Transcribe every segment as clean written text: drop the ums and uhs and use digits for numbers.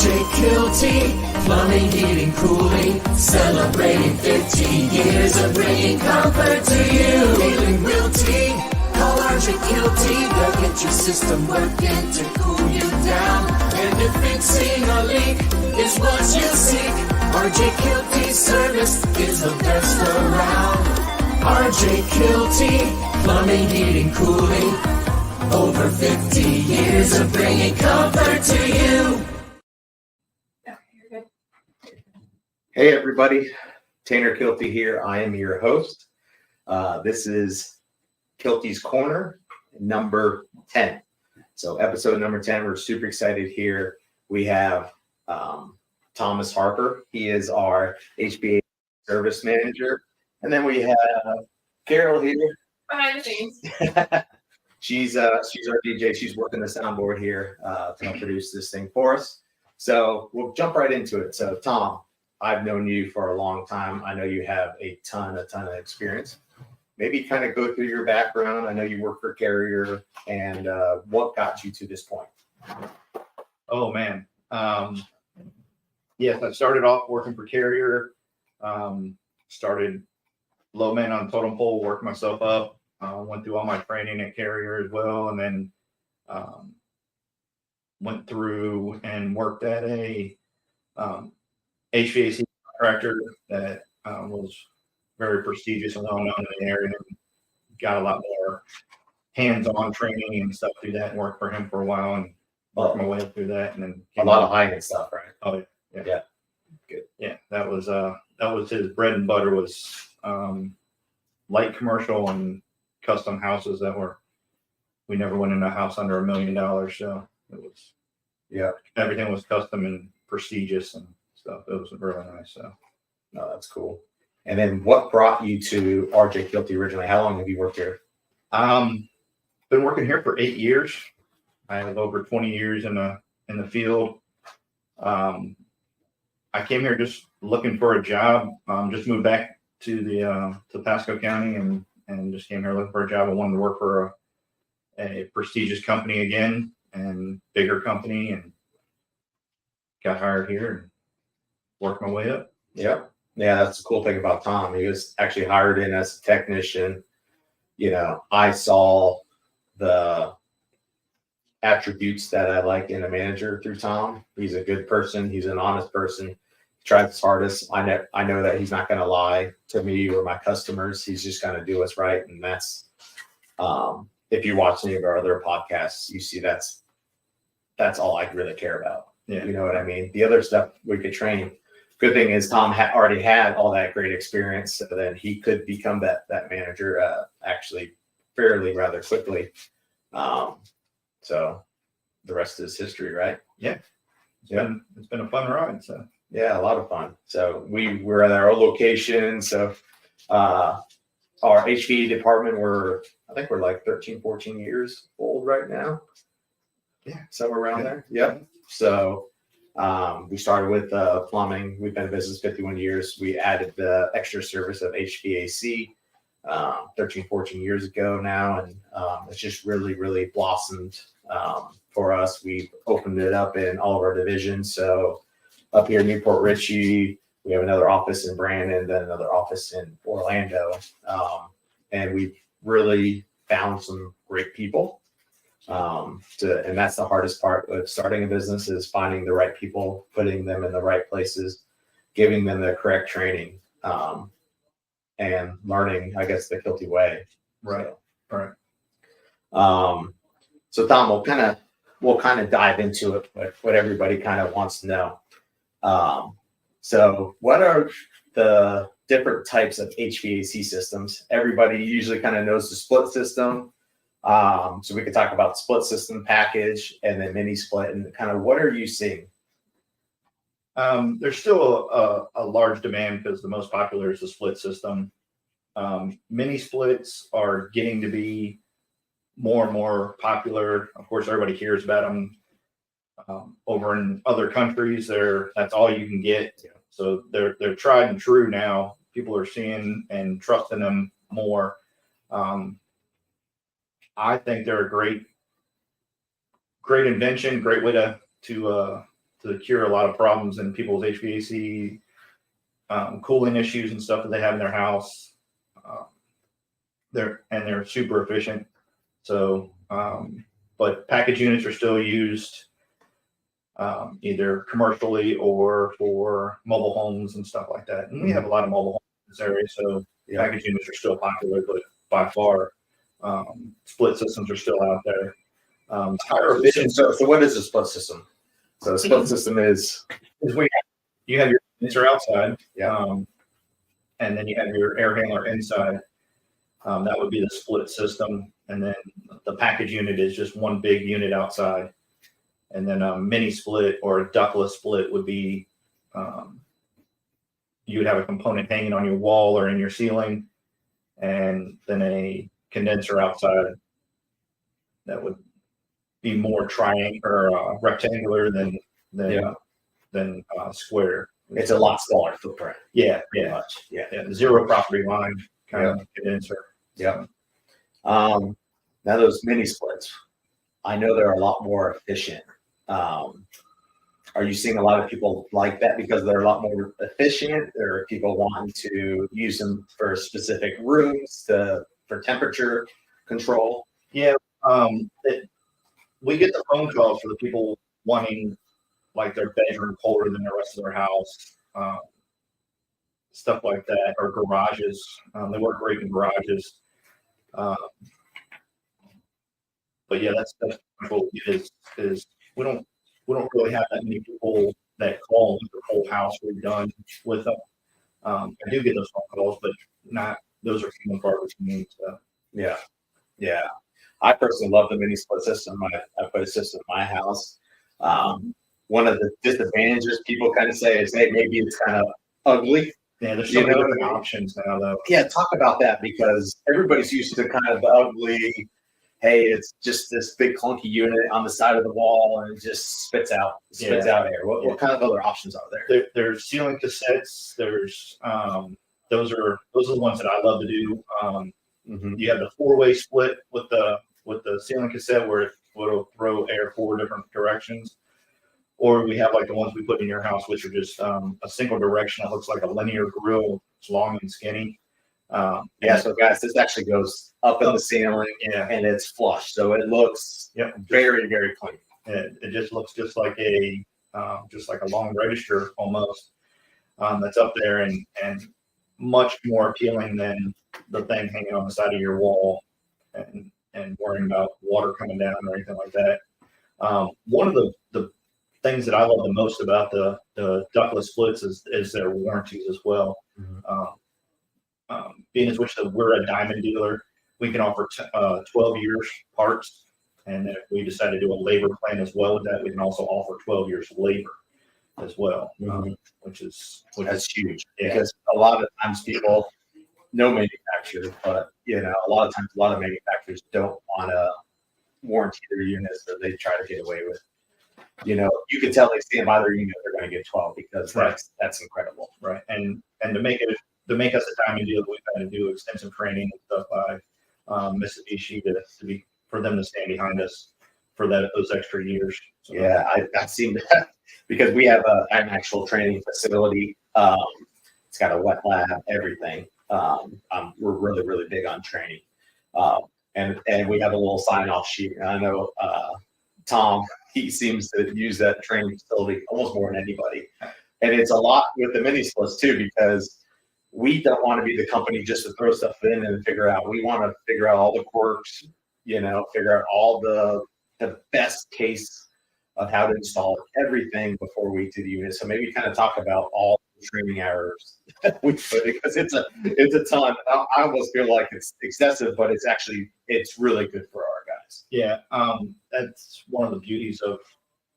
Kielty, plumbing, heating, cooling, celebrating 15 years of bringing comfort to you. Feeling realty, call RJ Kielty, they'll get your system working to cool you down. And if fixing a leak is what you seek, RJ Kielty service is the best around. RJ Kielty, plumbing, heating, cooling, over 50 years of bringing comfort to you. Hey everybody, Tanner Kielty here. I am your host. This is Kielty's Corner, number 10. So episode number 10, we're super excited here. We have Thomas Harper. He is our HVAC service manager. And then we have Carol here. Behind the scenes. She's our DJ. She's working the soundboard here to help produce this thing for us. So we'll jump right into it. So Tom, I've known you for a long time. I know you have a ton of experience. Maybe kind of go through your background. I know you work for Carrier, and what got you to this point? Oh man. Yes, I started off working for Carrier. Started low man on the totem pole, worked myself up. Went through all my training at Carrier as well, and then went through and worked at a HVAC contractor that was very prestigious and well known in the area. Got a lot more hands-on training and stuff through that, and worked for him for a while and worked my way up through that. And then A lot of high-end stuff, right? Oh Yeah. good. Yeah, that was his bread and butter, was light commercial and custom houses we never went in a house under $1 million. So it was, everything was custom and prestigious and stuff. It was really nice. So No, that's cool. And then what brought you to RJ Kielty originally? How long have you worked here? Been working here for 8 years. I have over 20 years in the field. I came here just looking for a job. Just moved back to Pasco County and just came here looking for a job. I wanted to work for a prestigious company again, and bigger company, and got hired here and worked my way up. Yeah, that's the cool thing about Tom. He was actually hired in as a technician. You know, I saw the attributes that I like in a manager through Tom. He's a good person. He's an honest person. He tries his hardest. I know that he's not going to lie to me or my customers. He's just going to do what's right. And that's, if you watch any of our other podcasts, you see that's all I really care about. Yeah. You know what I mean? The other stuff we could train. Good thing is Tom already had all that great experience, so then he could become that manager actually fairly rather quickly. So the rest is history, right? Yeah. It's been a fun ride. So yeah, a lot of fun. So we're at our location. So our HVAC department, I think we're like 13, 14 years old right now. Yeah, somewhere around there. Yep. So we started with plumbing. We've been in business 51 years. We added the extra service of HVAC 13, 14 years ago now. And it's just really, really blossomed for us. We've opened it up in all of our divisions. So up here in Newport Richey, we have another office in Brandon, then another office in Orlando. And we've really found some great people. And that's the hardest part of starting a business, is finding the right people, putting them in the right places, giving them the correct training, and learning, I guess, the Kielty way. Right. So, so Tom, we'll kind of dive into it, what everybody kind of wants to know. So what are the different types of HVAC systems? Everybody usually kind of knows the split system. So we could talk about split system, package, and then mini split, and kind of what are you seeing? There's still a large demand because the most popular is the split system. Mini splits are getting to be more and more popular. Of course, everybody hears about them. Over in other countries, that's all you can get. Yeah. So they're tried and true now. People are seeing and trusting them more. I think they're a great invention, great way to cure a lot of problems in people's HVAC, cooling issues and stuff that they have in their house. They're super efficient. So, but package units are still used either commercially or for mobile homes and stuff like that. And we have a lot of mobile homes in this area, so package units are still popular, but by far, split systems are still out there. Higher efficient. So what is a split system? So a split system is where you have your condenser outside, Yeah. And then you have your air handler inside. That would be the split system, and then the package unit is just one big unit outside. And then a mini split or a ductless split would be you would have a component hanging on your wall or in your ceiling, and then a condenser outside that would be more triangular or rectangular than square. It's a lot smaller footprint. Yeah, pretty yeah, much. Yeah. zero property line kind of condenser. Yeah. Now those mini splits, I know they're a lot more efficient. Are you seeing a lot of people like that because they're a lot more efficient, or people wanting to use them for specific rooms for temperature control? Yeah, we get the phone calls for the people wanting like their bedroom colder than the rest of their house, stuff like that, or garages. They work great in garages. But yeah, that's what is we don't really have that many people that call with their whole house redone with them. I do get those phone calls, but not those are few and far between. So. Yeah. I personally love the mini split system. I put a system in my house. One of the disadvantages people kind of say is, hey, maybe it's kind of ugly. Yeah, there's so many different options now, though. Yeah, talk about that, because everybody's used to kind of the ugly, hey, it's just this big clunky unit on the side of the wall and it just spits out air. What kind of other options are there? There's ceiling cassettes. There's those are the ones that I love to do. You have the 4-way split with the ceiling cassette where it'll throw air 4 different directions. Or we have like the ones we put in your house, which are just a single direction. It looks like a linear grill. It's long and skinny. So guys, this actually goes up in the ceiling, and it's flush, so it looks very, very clean. It just looks just like a long register almost that's up there, and much more appealing than the thing hanging on the side of your wall and worrying about water coming down or anything like that. One of the things that I love the most about the ductless splits is their warranties as well. Being as which we're a diamond dealer, we can offer 12 years parts, and if we decide to do a labor plan as well with that, we can also offer 12 years labor as well, which is huge, because a lot of times people know manufacturers, but a lot of times a lot of manufacturers don't want to warranty their units, so they try to get away with. You can tell they stand by their unit, they're going to get 12 because that's incredible, right? And to make us a diamond dealer, we've had to do extensive training and stuff by Mitsubishi for them to stand behind us for those extra years. So, I've seen that because we have an actual training facility. It's got a wet lab, everything. We're really, really big on training, and we have a little sign-off sheet. And I know Tom, he seems to use that training facility almost more than anybody. And it's a lot with the mini splits too, because we don't want to be the company just to throw stuff in and figure out. We want to figure out all the quirks, figure out all the best case of how to install everything before we do the unit. So maybe kind of talk about all the training errors we put, because it's a ton. I almost feel like it's excessive, but it's really good for our guys. Yeah, that's one of the beauties of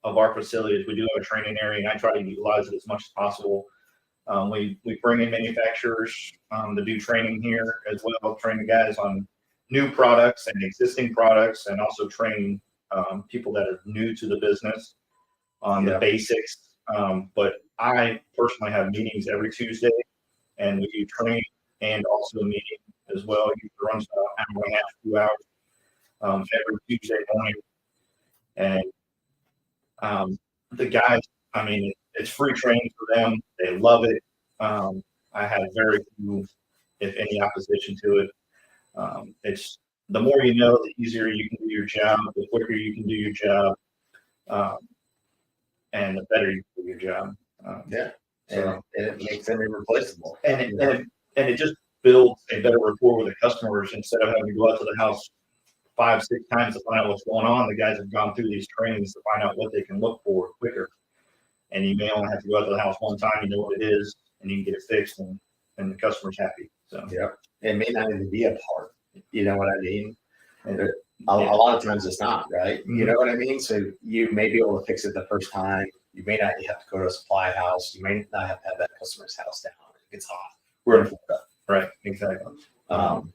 our facilities. We do have a training area, and I try to utilize it as much as possible. We bring in manufacturers to do training here as well, train the guys on new products and existing products, and also train people that are new to the business on the basics. But I personally have meetings every Tuesday, and we do training and also a meeting as well. It runs an hour and a half, 2 hours every Tuesday morning. And the guys I mean, it's free training for them. They love it. I have very few, if any, opposition to it. It's the more you know, the easier you can do your job, the quicker you can do your job, and the better you can do your job. Yeah. So, And it makes them irreplaceable. and it just builds a better rapport with the customers instead of having to go out to the house 5, 6 times to find out what's going on. The guys have gone through these trainings to find out what they can look for quicker. And you may only have to go out to the house one time, you know what it is, and you can get it fixed, and the customer's happy. So Yep. It may not even be a part. You know what I mean? and, A lot of times it's not, right? You know what I mean? So you may be able to fix it the first time. You may not have to go to a supply house. You may not have to have that customer's house down. It gets hot. We're in Florida. right, exactly. 100%.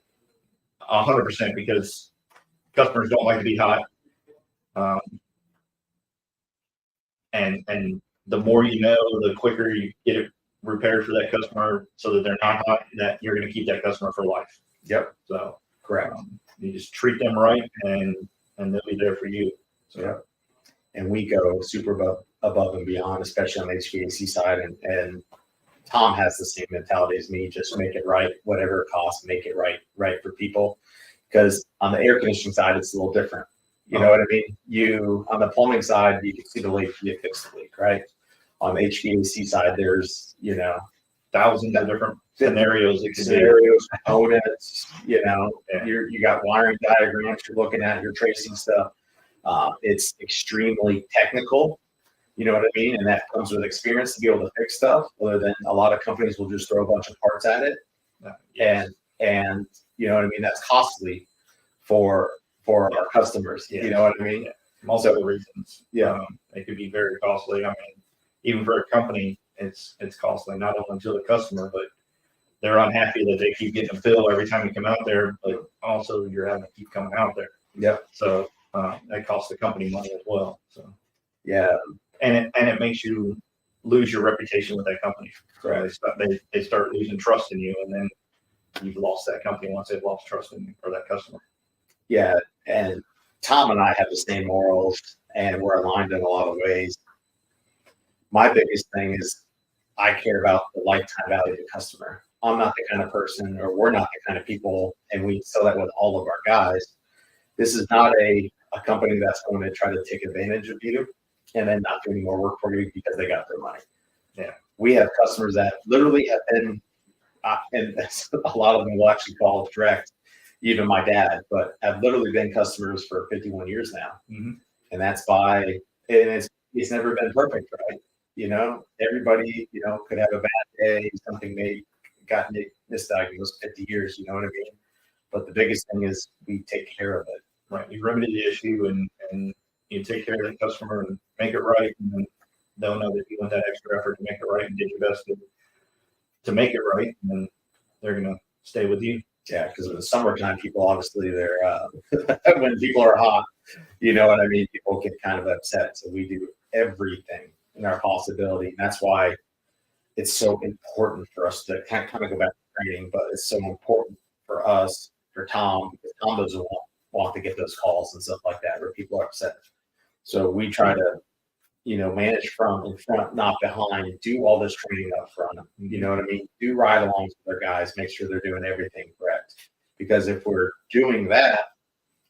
100%, because customers don't like to be hot. And the more you know, the quicker you get it repaired for that customer so that they're not hot, that you're going to keep that customer for life. Yep. So Correct. you just treat them right, and they'll be there for you. So Yeah. And we go super above and beyond, especially on the HVAC side. And Tom has the same mentality as me. Just make it right, whatever it costs, make it right for people. Because on the air conditioning side, it's a little different. You know what I mean? On the plumbing side, you can see the leak, you fix the leak, right? On the HVAC side, there's, thousands of different scenarios. Components, you got wiring diagrams you're looking at, you're tracing stuff. It's extremely technical, you know what I mean? And that comes with experience to be able to fix stuff, other than a lot of companies will just throw a bunch of parts at it. And you know what I mean? That's costly for our customers. You know what I mean? Multiple reasons. Yeah. It could be very costly. I mean, even for a company, it's costly, not only to the customer, but they're unhappy that they keep getting a bill every time you come out there, but also you're having to keep coming out there. Yep. So that costs the company money as well. So yeah. And it makes you lose your reputation with that company. Right. They start losing trust in you, and then you've lost that company once they've lost trust in you or that customer. Yeah. And Tom and I have the same morals, and we're aligned in a lot of ways. My biggest thing is I care about the lifetime value of the customer. I'm not the kind of person, or we're not the kind of people, and we sell that with all of our guys. This is not a company that's going to try to take advantage of you and then not do any more work for you because they got their money. Yeah. We have customers that literally have been, and a lot of them will actually call direct, even my dad, but have literally been customers for 51 years now. Mm-hmm. And that's and it's never been perfect, right? Everybody, could have a bad day, something may got misdiagnosed 50 years, you know what I mean? But the biggest thing is we take care of it. Right. You remedy the issue, and you take care of the customer and make it right. And then they'll know that you went that extra effort to make it right and did your best to make it right. And then they're going to stay with you. Yeah. Because in the summertime, people obviously when people are hot, you know what I mean? People get kind of upset. So we do everything in our possibility. And that's why it's so important for us to kind of go back to training, but it's so important for us, for Tom, because Tom doesn't want to get those calls and stuff like that where people are upset. So we try to, manage from in front, not behind, do all this training up front. You know what I mean? Do ride-alongs with their guys, make sure they're doing everything correct. Because if we're doing that,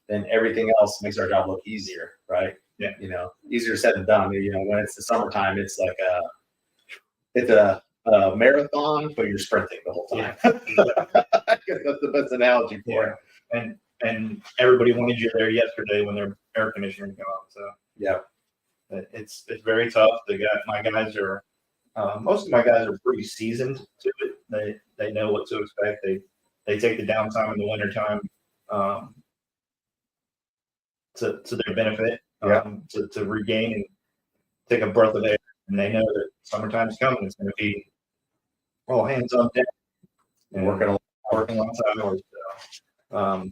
then everything else makes our job look easier, right? Yeah. Easier said than done. When it's the summertime, it's like it's a marathon, but you're sprinting the whole time. I guess that's the best analogy for it. And everybody wanted you there yesterday when their air conditioner came on. So yeah, it's very tough. My guys are most of my guys are pretty seasoned to it. They know what to expect. They take the downtime in the wintertime to their benefit, to regain and take a breath of air. And they know that summertime's coming. It's going to be all hands on deck and working a lot of hours. So,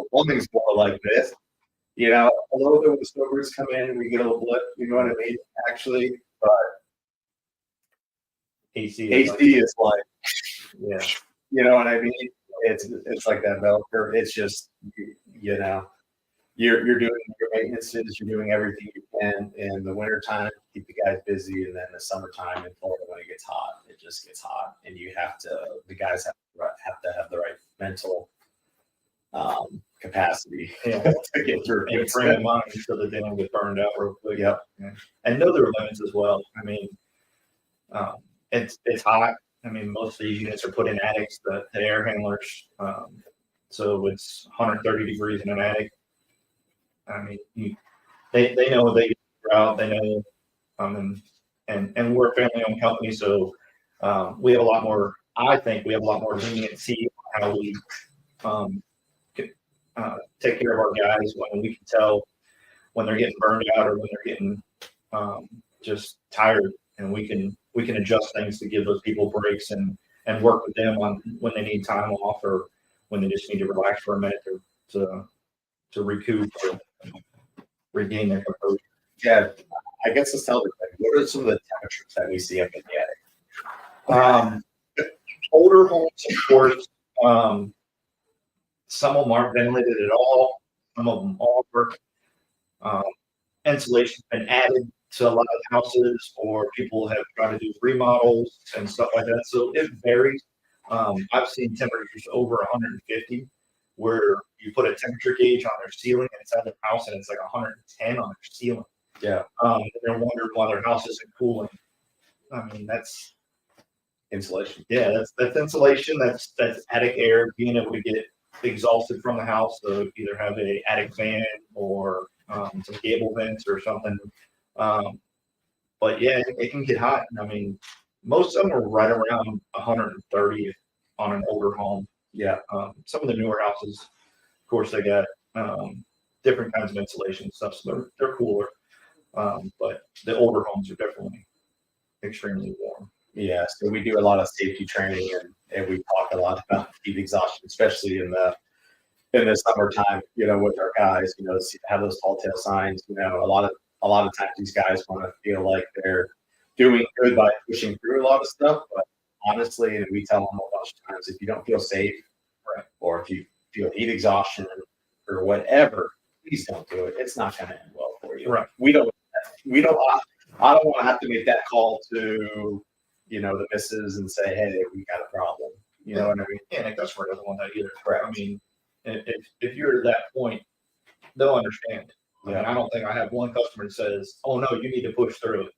plumbing's more like this. A little bit when the snowbirds come in, we get a little blip. You know what I mean? Actually, but AC is like, yeah. You know what I mean? It's like that bell curve. It's just, you you're doing your maintenances, you're doing everything you can in the wintertime, keep the guys busy, and then the summertime in Florida when it gets hot, it just gets hot, and the guys have to have the right mental capacity to get through And frame of mind so that they don't get burned out real quick. Yep. Yeah. And know their limits as well. I mean, it's hot. I mean, most of these units are put in attics, the air handlers. So it's 130 degrees in an attic. I mean, they know they get out. They know, and we're a family-owned company, so we have a lot more. I think we have a lot more leniency on how we take care of our guys when we can tell when they're getting burned out or when they're getting just tired, and we can adjust things to give those people breaks and work with them on when they need time off or when they just need to relax for a minute to recoup or regain their composure. Yeah, I guess let's tell everybody, what are some of the temperatures that we see up in the attic? Older homes, of course, some of them aren't ventilated at all. Some of them are. Insulation's been added to a lot of houses, or people have tried to do remodels and stuff like that. So it varies. I've seen temperatures over 150 where you put a temperature gauge on their ceiling inside the house and it's like 110 on their ceiling. Yeah. And they're wondering why their house isn't cooling. I mean, that's Insulation. yeah, that's insulation. That's attic air being able to get exhausted from the house. So either have a attic fan or some gable vents or something. But yeah, it can get hot. I mean, most of them are right around 130 on an older home. Yeah. Some of the newer houses, of course, they got different kinds of insulation and stuff, so they're cooler. But the older homes are definitely extremely warm. Yeah, so we do a lot of safety training, and we talk a lot about heat exhaustion, especially in the summertime. You know, with our guys, you know, have those tall tale signs. You know, a lot of times these guys want to feel like they're doing good by pushing through a lot of stuff, but honestly, and we tell them a bunch of times, if you don't feel safe, right, or if you feel heat exhaustion or whatever, please don't do it. It's not going to end well for you. Right. We don't. I don't want to have to make that call to, you know, the missus and say, hey, we got a problem. You know what I mean? Yeah, and a customer doesn't want that either. Correct. I mean, if you're to that point, they'll understand. I mean, I don't think I have one customer that says, "Oh no, you need to push through it."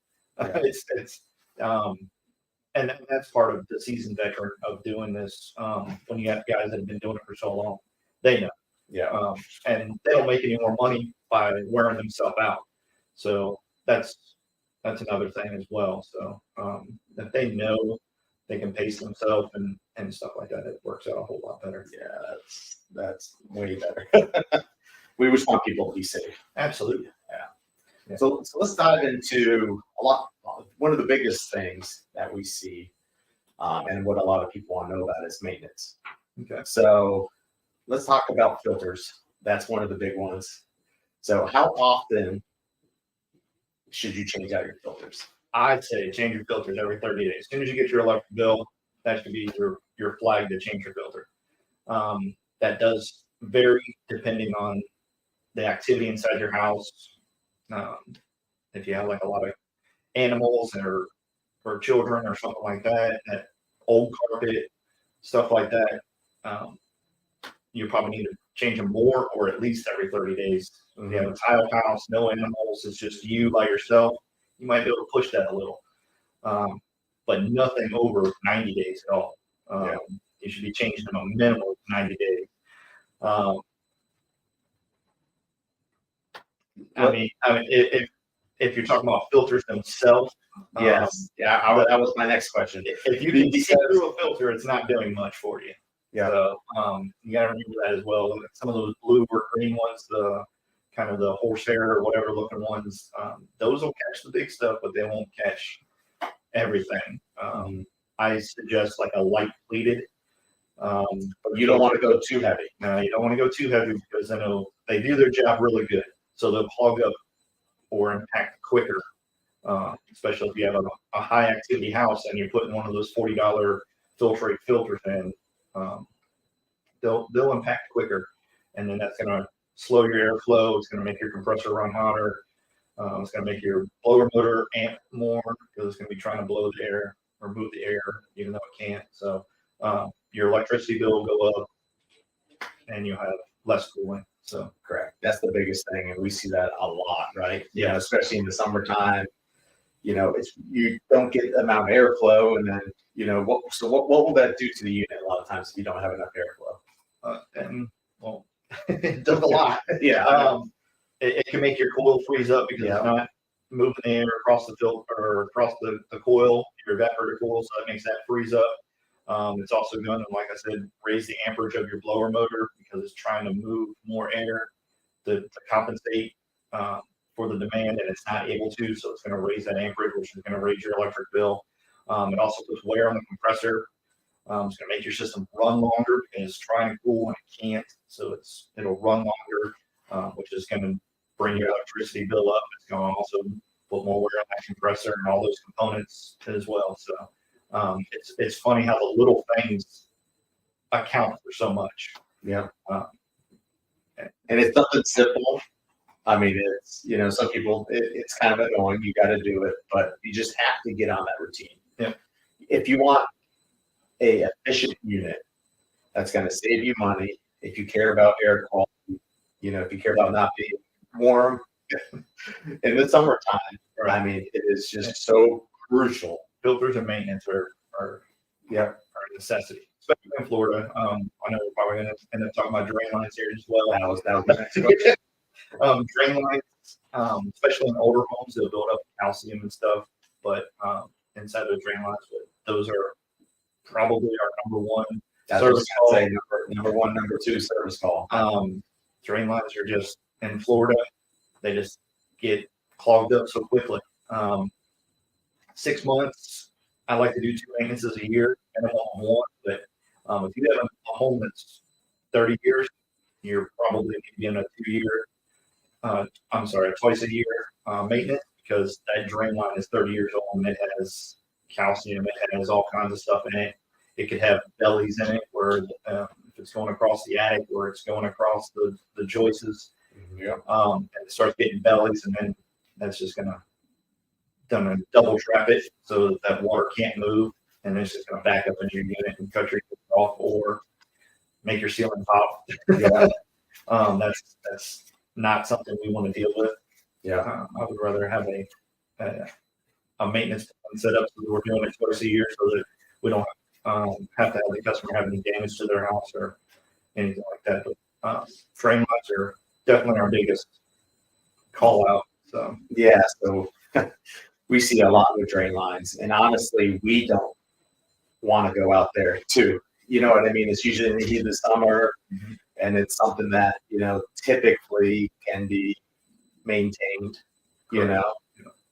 Yeah. And that's part of the seasoned veteran of doing this. When you have guys that have been doing it for so long, they know. Yeah. And they don't make any more money by wearing themselves out. So that's another thing as well. So if they know they can pace themselves and stuff like that, it works out a whole lot better. Yeah, that's way better. We just want people to be safe. Absolutely. Yeah. So let's dive into one of the biggest things that we see, and what a lot of people want to know about is maintenance. Okay. So let's talk about filters. That's one of the big ones. So how often should you change out your filters? I'd say change your filters every 30 days. As soon as you get your electric bill, that should be your flag to change your filter. That does vary depending on the activity inside your house. If you have like a lot of animals or children or something like that, old carpet, stuff like that, you probably need to change them more, or at least every 30 days. If you have a tile house, no animals, it's just you by yourself, you might be able to push that a little. But nothing over 90 days at all. You should be changing them a minimum of 90 days. I mean, if you're talking about filters themselves, Yes. That was my next question. if you can see through a filter, it's not doing much for you. Yeah. So you got to remember that as well. Some of those blue or green ones, the kind of the horsehair or whatever looking ones, those will catch the big stuff, but they won't catch everything. I suggest like a light pleated. But you don't want to go too heavy. No, you don't want to go too heavy because they do their job really good. So they'll clog up or impact quicker, especially if you have a high activity house and you're putting one of those $40 filtrate filters in. They'll impact quicker, and then that's going to slow your airflow. It's going to make your compressor run hotter. It's going to make your blower motor amp more because it's going to be trying to blow the air or move the air, even though it can't. So your electricity bill will go up, and you'll have less cooling. So Correct. That's the biggest thing, and we see that a lot, right? Yeah. Especially in the summertime. It's you don't get the amount of airflow, and then what will that do to the unit a lot of times if you don't have enough airflow? And well, it does a lot. Yeah. It can make your coil freeze up because it's not moving the air across the filter or across the coil, your evaporator coil, so that makes that freeze up. It's also going to, like I said, raise the amperage of your blower motor because it's trying to move more air to compensate for the demand, and it's not able to, so it's going to raise that amperage, which is going to raise your electric bill. It also puts wear on the compressor. It's going to make your system run longer because it's trying to cool and it can't, so it'll run longer, which is going to bring your electricity bill up. It's going to also put more wear on that compressor and all those components as well. So it's funny how the little things account for so much. Yeah. And it's something simple. I mean, it's some people it's kind of annoying. You got to do it, but you just have to get on that routine. Yeah. If you want a efficient unit that's going to save you money, if you care about air quality, if you care about not being warm in the summertime, I mean, it is just so crucial. Filters and maintenance are a necessity, especially in Florida. I know we're probably going to end up talking about drain lines here as well. That was the next question. Drain lines, especially in older homes, they'll build up calcium and stuff, but inside those drain lines, those are probably our number one service call. Say number one, number two service call. Drain lines are just in Florida, they just get clogged up so quickly. 6 months, I like to do 2 maintenances a year, and I want one. But if you have a home that's 30 years, you're probably in a 2-year. Twice a year maintenance because that drain line is 30 years old and it has calcium, it has all kinds of stuff in it. It could have bellies in it where if it's going across the attic or it's going across the joists, and it starts getting bellies, and then that's just gonna double trap it so that water can't move, and it's just gonna back up in your unit and cut your off or make your ceiling pop. That's not something we want to deal with. I would rather have a maintenance plan set up so that we're doing it twice a year so that we don't have to have the customer have any damage to their house or anything like that. But drain lines are definitely our biggest call out. So we see a lot with drain lines, and honestly, we don't want to go out there too. You know what I mean? It's usually in the heat of the summer, and it's something that typically can be maintained.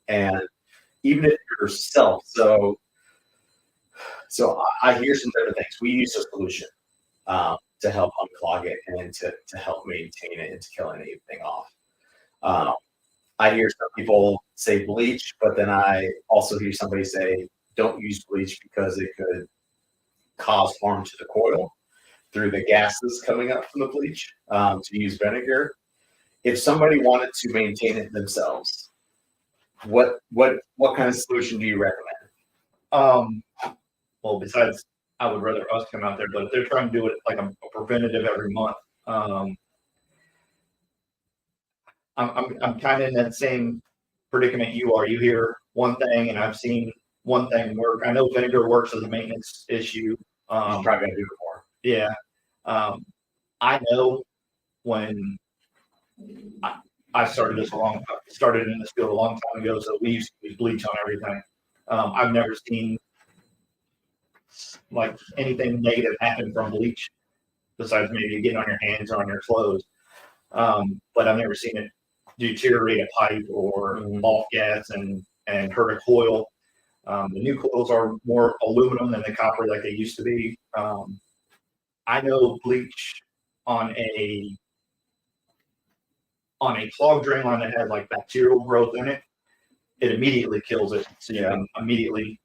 And even if yourself, so I hear some different things. We use a solution to help unclog it and to help maintain it and to kill anything off. I hear some people say bleach, but then I also hear somebody say don't use bleach because it could cause harm to the coil through the gases coming up from the bleach. To use vinegar. If somebody wanted to maintain it themselves, what kind of solution do you recommend? Well, besides, I would rather us come out there, but if they're trying to do it like a preventative every month, I'm kind of in that same predicament you are. You hear one thing, and I've seen one thing work. I know vinegar works as a maintenance issue. You probably gotta do it more. Yeah. I know when I started in this field a long time ago, so we used to use bleach on everything. I've never seen like anything negative happen from bleach besides maybe getting on your hands or on your clothes. But I've never seen it deteriorate a pipe or off gas and hurt a coil. The new coils are more aluminum than the copper like they used to be. I know bleach on a clogged drain line that has like bacterial growth in it, it immediately kills it. So you can immediately,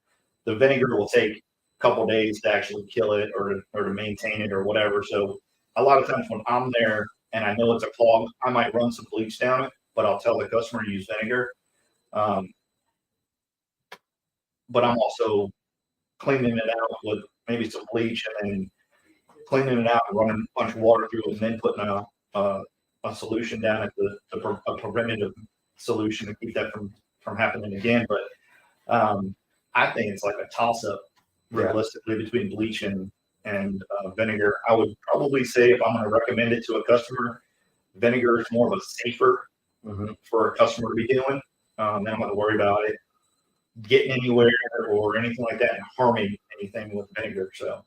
the vinegar will take a couple days to actually kill it or to maintain it or whatever. So a lot of times when I'm there and I know it's a clog, I might run some bleach down it, but I'll tell the customer to use vinegar. But I'm also cleaning it out with maybe some bleach and then cleaning it out and running a bunch of water through it and then putting a solution down at a preventative solution to keep that from happening again. But I think it's like a toss up realistically between bleach and vinegar. I would probably say if I'm going to recommend it to a customer, vinegar is more of a safer for a customer to be doing. Then I'm going to worry about it getting anywhere or anything like that and harming anything with vinegar. So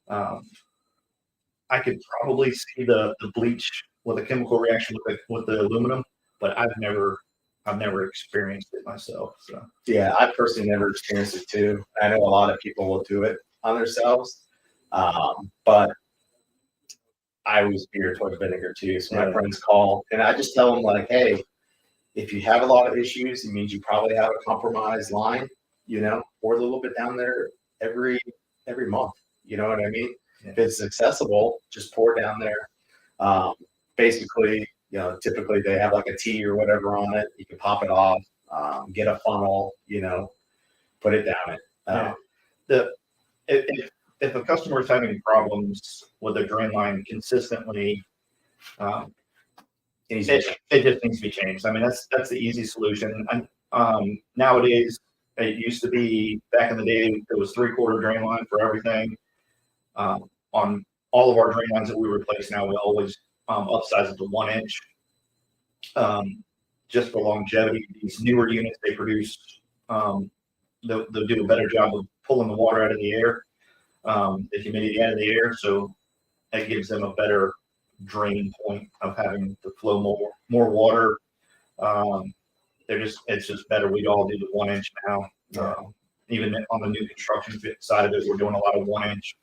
I could probably see the bleach with a chemical reaction with the aluminum, but I've never experienced it myself. So Yeah, I personally never experienced it too. I know a lot of people will do it on themselves, but I always veer toward vinegar too. So my friends call, and I just tell them like, hey, if you have a lot of issues, it means you probably have a compromised line. Pour a little bit down there every month. You know what I mean? Yeah. If it's accessible, just pour down there. Basically, typically they have like a tea or whatever on it. You can pop it off, get a funnel, put it down it. If a customer is having problems with their drain line consistently, it just needs to be changed. I mean, that's the easy solution. And nowadays, it used to be back in the day, it was 3/4 drain line for everything. On all of our drain lines that we replace now, we always upsize it to 1 inch. Just for longevity, these newer units they produce, they'll do a better job of pulling the water out of the air, the humidity out of the air. So that gives them a better drain point of having to flow more water. It's just better. We all do the 1 inch now. Even on the new construction side of it, we're doing a lot of 1 inch.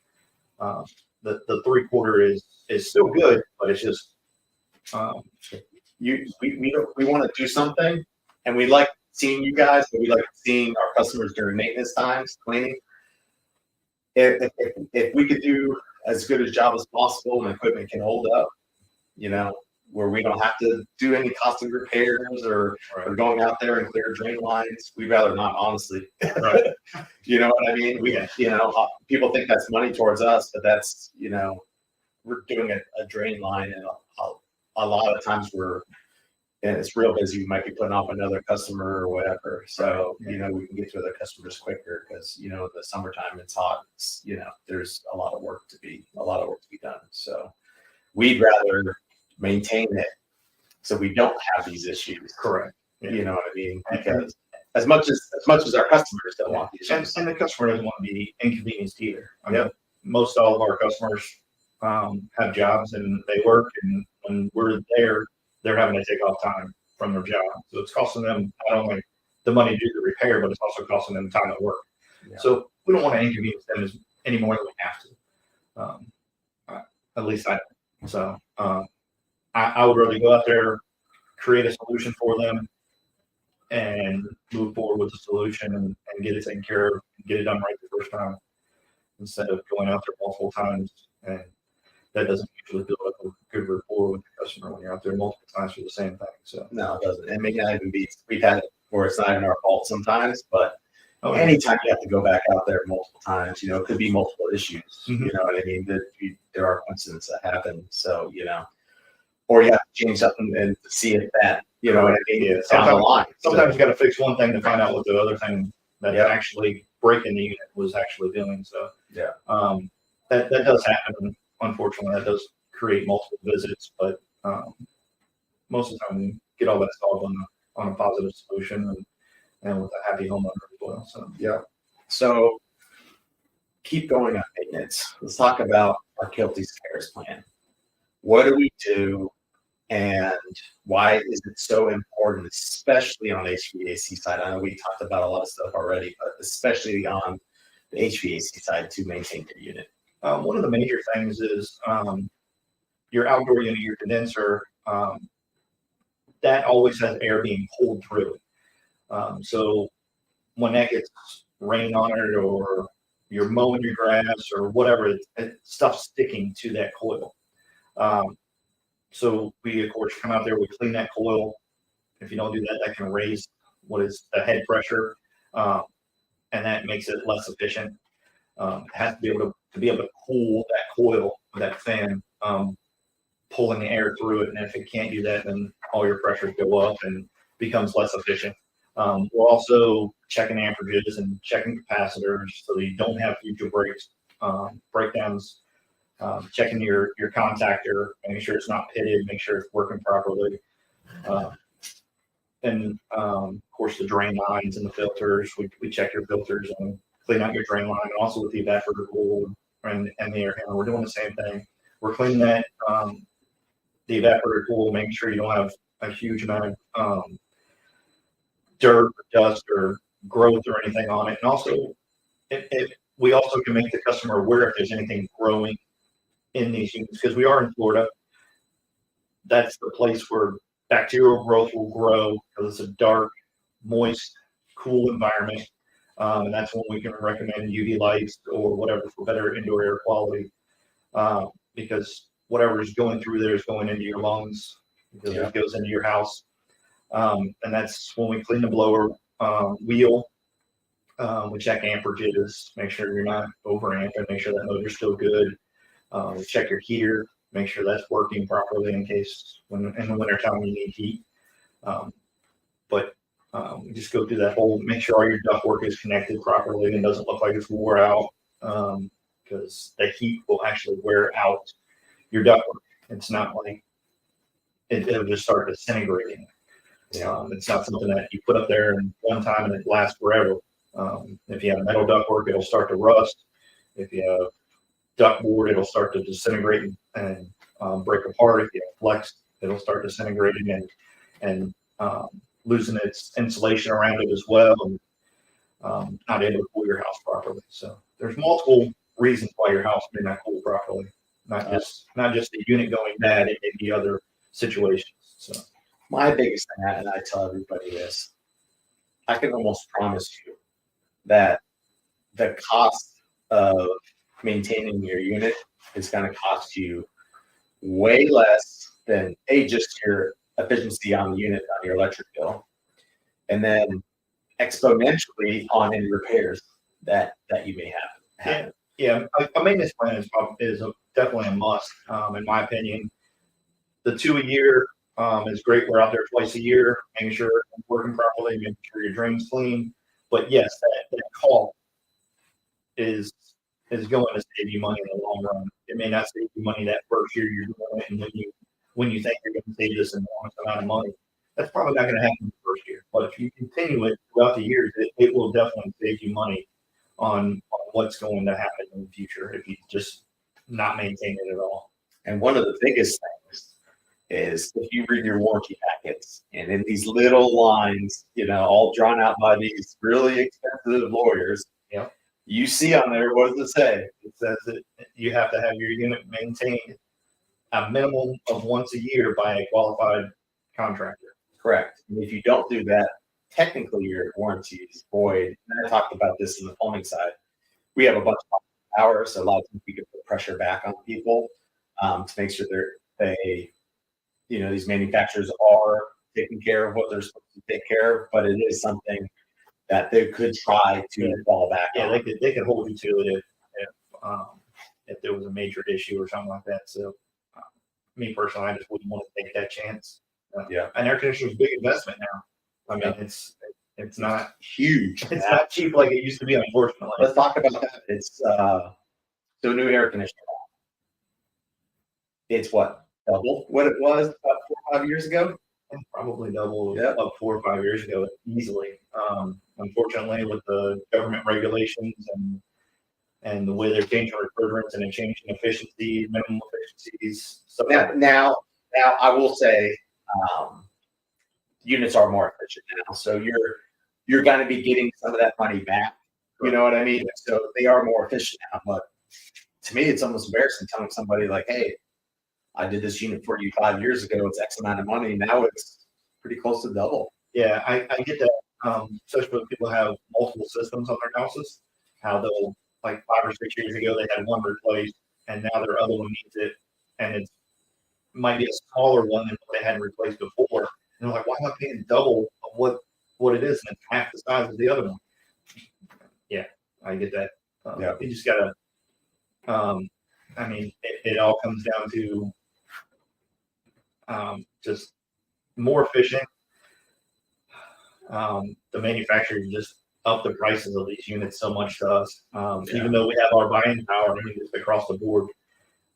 The 3/4 is still good, but it's just we want to do something, and we like seeing you guys, but we like seeing our customers during maintenance times, cleaning. If we could do as good a job as possible and equipment can hold up, where we don't have to do any costly repairs or going out there and clear drain lines, we'd rather not, honestly. Right. You know what I mean? People think that's money towards us, but that's, we're doing a drain line, and a lot of times and it's real busy. We might be putting off another customer or whatever. So, we can get to other customers quicker because, the summertime, it's hot. There's a lot of work to be done. So we'd rather maintain it so we don't have these issues. Correct. Yeah. You know what I mean? Because as much as our customers don't want these issues. And the customer doesn't want to be inconvenienced either. I mean, most all of our customers have jobs and they work, and when we're there, they're having to take off time from their job. So it's costing them not only the money to do the repair, but it's also costing them time at work. Yeah. So we don't want to inconvenience them any more than we have to. At least I don't. So I would rather go out there, create a solution for them, and move forward with the solution and get it taken care of, and get it done right the first time, instead of going out there multiple times. And that doesn't usually build up a good rapport with the customer when you're out there multiple times for the same thing. So no, it doesn't. It may not even be. We've had it where it's not even our fault sometimes, but anytime you have to go back out there multiple times, it could be multiple issues. Mm-hmm. You know what I mean? There are coincidences that happen. So or you have to change something and see if that, what I mean? Yeah. Down the line. Sometimes you got to fix one thing to find out what the other thing that's actually breaking the unit was actually doing. So that does happen. Unfortunately, that does create multiple visits, but most of the time we get all that solved on a positive solution and with a happy homeowner as well. So keep going on maintenance. Let's talk about our Kielty Cares plan. What do we do, and why is it so important, especially on the HVAC side? I know we talked about a lot of stuff already, but especially on the HVAC side to maintain the unit. One of the major things is your outdoor unit, your condenser, that always has air being pulled through. So when that gets rain on it, or you're mowing your grass or whatever, stuff's sticking to that coil. So we, of course, come out there, we clean that coil. If you don't do that, that can raise what is the head pressure, and that makes it less efficient. It has to be able to cool that coil with that fan, pulling the air through it. And if it can't do that, then all your pressures go up and becomes less efficient. We're also checking amperages and checking capacitors so that you don't have future breakdowns. Checking your contactor, making sure it's not pitted, make sure it's working properly. And of course, the drain lines and the filters. We check your filters and clean out your drain line, and also with the evaporator cool and the air handler. We're doing the same thing. We're cleaning that the evaporator cool, making sure you don't have a huge amount of dirt, or dust, or growth or anything on it. And also, we also can make the customer aware if there's anything growing in these units, because we are in Florida. That's the place where bacterial growth will grow, because it's a dark, moist, cool environment. And that's when we can recommend UV lights or whatever for better indoor air quality, because whatever is going through there is going into your lungs, because it goes into your house. And that's when we clean the blower wheel. We check amperages, make sure you're not overamping, make sure that motor's still good. We check your heater, make sure that's working properly in case in the wintertime you need heat. But we just go through that whole, make sure all your ductwork is connected properly and doesn't look like it's wore out, because the heat will actually wear out your ductwork. It's not like it'll just start disintegrating. It's not something that you put up there and one time and it lasts forever. If you have metal ductwork, it'll start to rust. If you have ductboard, it'll start to disintegrate and break apart. If you have flex, it'll start disintegrating and losing its insulation around it as well, and not able to cool your house properly. So there's multiple reasons why your house may not cool properly. Not just the unit going bad, it may be other situations. So My biggest thing, and I tell everybody this, I can almost promise you that the cost of maintaining your unit is going to cost you way less than just your efficiency on the unit on your electric bill, and then exponentially on any repairs that you may have. Yeah, a maintenance plan is definitely a must, in my opinion. The 2 a year is great. We're out there twice a year, making sure it's working properly, making sure your drain's clean. But yes, that call is going to save you money in the long run. It may not save you money that first year you're doing it, and when you think you're going to save this enormous amount of money, that's probably not going to happen the first year. But if you continue it throughout the years, it will definitely save you money on what's going to happen in the future if you just not maintain it at all. And one of the biggest things is if you read your warranty packets, and in these little lines, all drawn out by these really expensive lawyers, you see on there, what does it say? It says that you have to have your unit maintained a minimum of once a year by a qualified contractor. Correct. And if you don't do that, technically your warranty is void. And I talked about this in the plumbing side. We have a bunch of power, so a lot of times we can put pressure back on people to make sure these manufacturers are taking care of what they're supposed to take care of, but it is something that they could try to fall back on. They could hold you to it if there was a major issue or something like that. So me personally, I just wouldn't want to take that chance. An air conditioner is a big investment now. I mean, it's not huge. It's not cheap like it used to be, unfortunately. Let's talk about that. It's so a new air conditioner. It's what, double what it was about 4 or 5 years ago? Probably double of 4 or 5 years ago, easily. Unfortunately, with the government regulations and the way they're changing refrigerants and they're changing efficiency, minimum efficiencies. So now I will say units are more efficient now, so you're going to be getting some of that money back. You know what I mean? So they are more efficient now. But to me, it's almost embarrassing telling somebody like, "Hey, I did this unit for you 5 years ago. It's X amount of money. Now it's pretty close to double." Yeah, I get that. Especially when people have multiple systems on their houses, how they'll, like 5 or 6 years ago, they had one replaced, and now their other one needs it, and it's might be a smaller one than what they hadn't replaced before. And they're like, why am I paying double of what it is and it's half the size of the other one? Yeah, I get that. Yeah. You just gotta. I mean, it all comes down to just more efficient. The manufacturer just up the prices of these units so much to us. Even though we have our buying power, I mean, just across the board,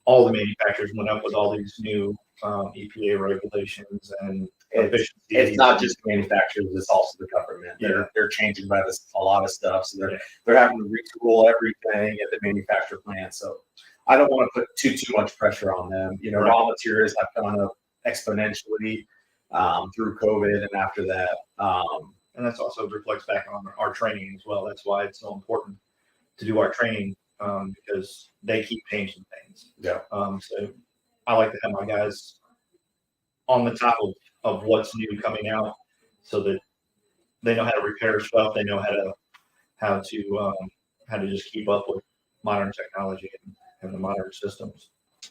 all the manufacturers went up with all these new EPA regulations and efficiencies. It's not just manufacturers; it's also the government. They're changing by a lot of stuff, so they're having to retool everything at the manufacturer plant. So I don't want to put too much pressure on them. You know, raw materials have gone up exponentially through COVID and after that. And that's also reflects back on our training as well. That's why it's so important to do our training because they keep changing things. Yeah. So I like to have my guys on the top of what's new coming out, so that they know how to repair stuff. They know how to just keep up with modern technology and the modern systems.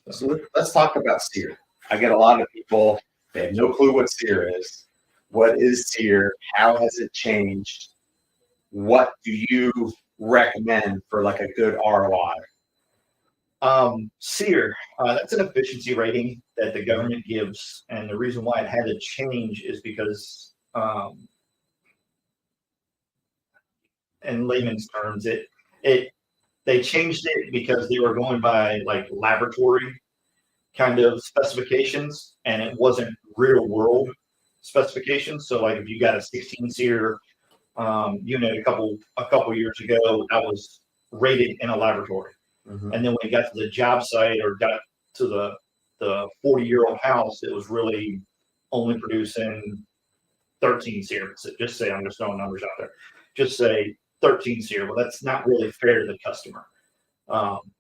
So let's talk about SEER. I get a lot of people, they have no clue what SEER is. What is SEER? How has it changed? What do you recommend for like a good ROI? SEER, that's an efficiency rating that the government gives, and the reason why it had to change is because, in layman's terms, they changed it because they were going by like laboratory kind of specifications, and it wasn't real world specifications. So, like if you got a 16 SEER unit a couple years ago, that was rated in a laboratory. Mm-hmm. And then when it got to the job site or got to the 40-year-old house, it was really only producing 13 SEER. So just say, I'm just throwing numbers out there. Just say 13 SEER. Well, that's not really fair to the customer.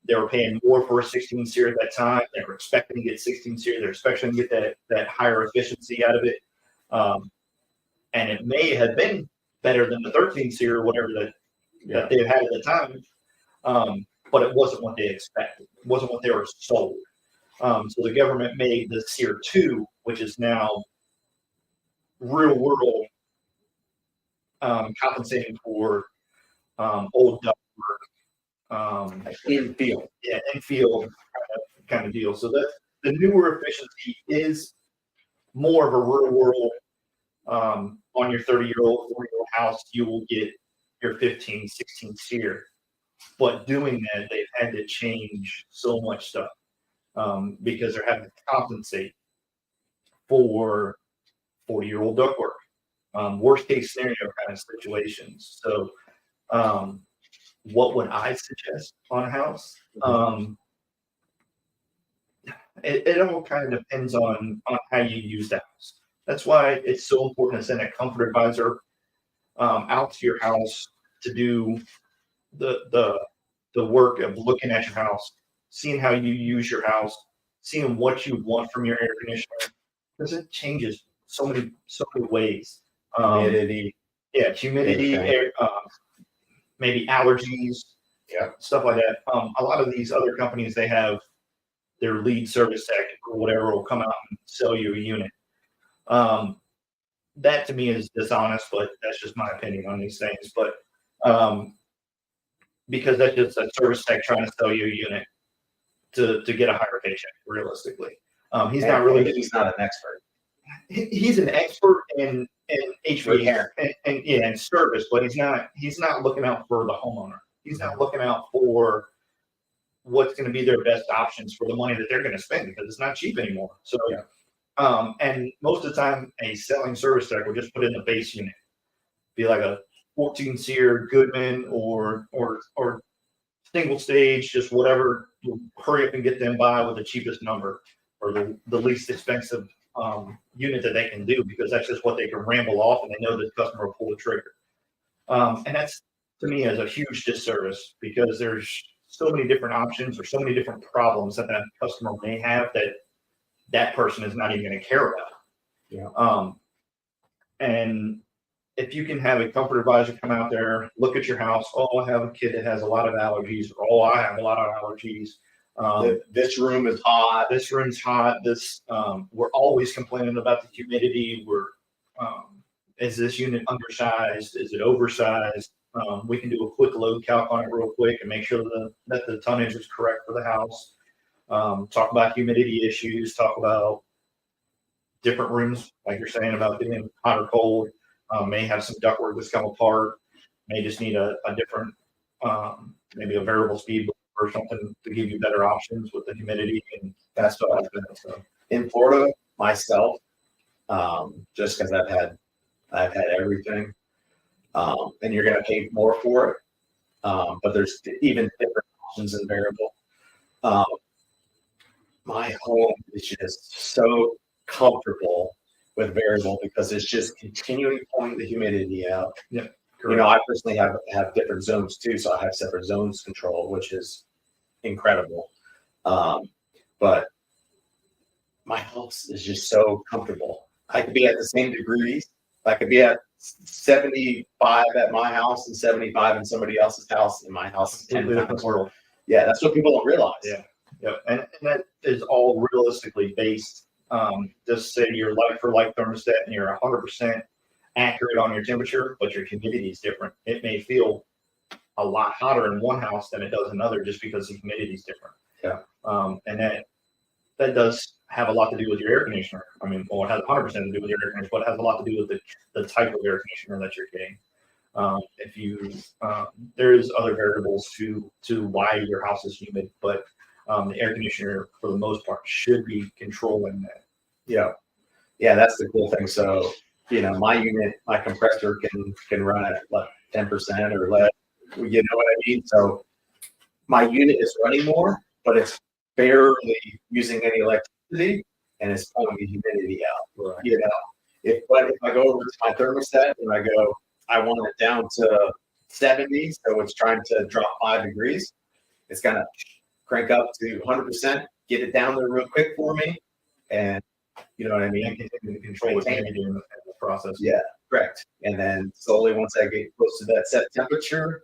They were paying more for a 16 SEER at that time. They were expecting to get 16 SEER. They're expecting to get that higher efficiency out of it. And it may have been better than the 13 SEER or whatever that they had at the time. But it wasn't what they expected. It wasn't what they were sold. So the government made the SEER 2, which is now real world compensating for old ductwork. In field. Yeah, in field kind of deal. So that the newer efficiency is more of a real world. On your 30-year-old, 40-year-old house, you will get your 15, 16 SEER. But doing that, they've had to change so much stuff because they're having to compensate for 40-year-old ductwork, worst case scenario kind of situations. So, what would I suggest on a house? It all kind of depends on how you use the house. That's why it's so important to send a comfort advisor out to your house to do the work of looking at your house, seeing how you use your house, seeing what you want from your air conditioner, because it changes so many ways. Humidity. Yeah, humidity, air, maybe allergies, stuff like that. A lot of these other companies, they have their lead service tech or whatever will come out and sell you a unit. That to me is dishonest, but that's just my opinion on these things. But because that's just a service tech trying to sell you a unit to get a higher paycheck, realistically. He's not an expert. He's an expert in HVAC and service, but he's not looking out for the homeowner. He's not looking out for what's going to be their best options for the money that they're going to spend, because it's not cheap anymore. So, and most of the time, a selling service tech will just put in the base unit, be like a 14 SEER Goodman or single stage, just whatever. You'll hurry up and get them by with the cheapest number or the least expensive unit that they can do, because that's just what they can ramble off, and they know the customer will pull the trigger. And that's, to me, is a huge disservice, because there's so many different options or so many different problems that customer may have that person is not even going to care about. Yeah. And if you can have a comfort advisor come out there, look at your house. Oh, I have a kid that has a lot of allergies. Or, oh, I have a lot of allergies. This room is hot. This room's hot. We're always complaining about the humidity. Is this unit undersized? Is it oversized? We can do a quick load calc on it real quick and make sure that the tonnage is correct for the house. Talk about humidity issues, talk about different rooms, like you're saying about being hot or cold, may have some ductwork that's come apart, may just need a different, maybe a variable speed or something to give you better options with the humidity and That's stuff what like that. So, in Florida myself, just because I've had everything, and you're going to pay more for it. But there's even different options in variable. My home is just so comfortable with variable because it's just continuing pulling the humidity out. yeah, You know, I personally have different zones too, so I have separate zones control, which is incredible. But my house is just so comfortable. I could be at the same degrees. I could be at 75 at my house and 75 in somebody else's house, and my house is 10 completely different times. world. Yeah, that's what people don't realize. Yeah. Yep, and that is all realistically based. Just say your like for like thermostat and you're 100% accurate on your temperature, but your humidity is different. It may feel a lot hotter in one house than it does in another just because the humidity is different. Yeah. And that does have a lot to do with your air conditioner. I mean, well, it has 100% to do with your air conditioner, but it has a lot to do with the type of air conditioner that you're getting. There's other variables to why your house is humid, but the air conditioner, for the most part, should be controlling that. Yeah, that's the cool thing. So, you know, my unit, my compressor can run at like 10% or less. You know what I mean? So my unit is running more, but it's barely using any electricity, and it's pulling the humidity out. Right. You know, if I go over to my thermostat and I go, I want it down to 70, so it's trying to drop 5 degrees, it's gonna crank up to 100%, get it down there real quick for me, and you know what I mean? And continue to control the humidity in the process. Yeah, correct. And then slowly, once I get close to that set temperature,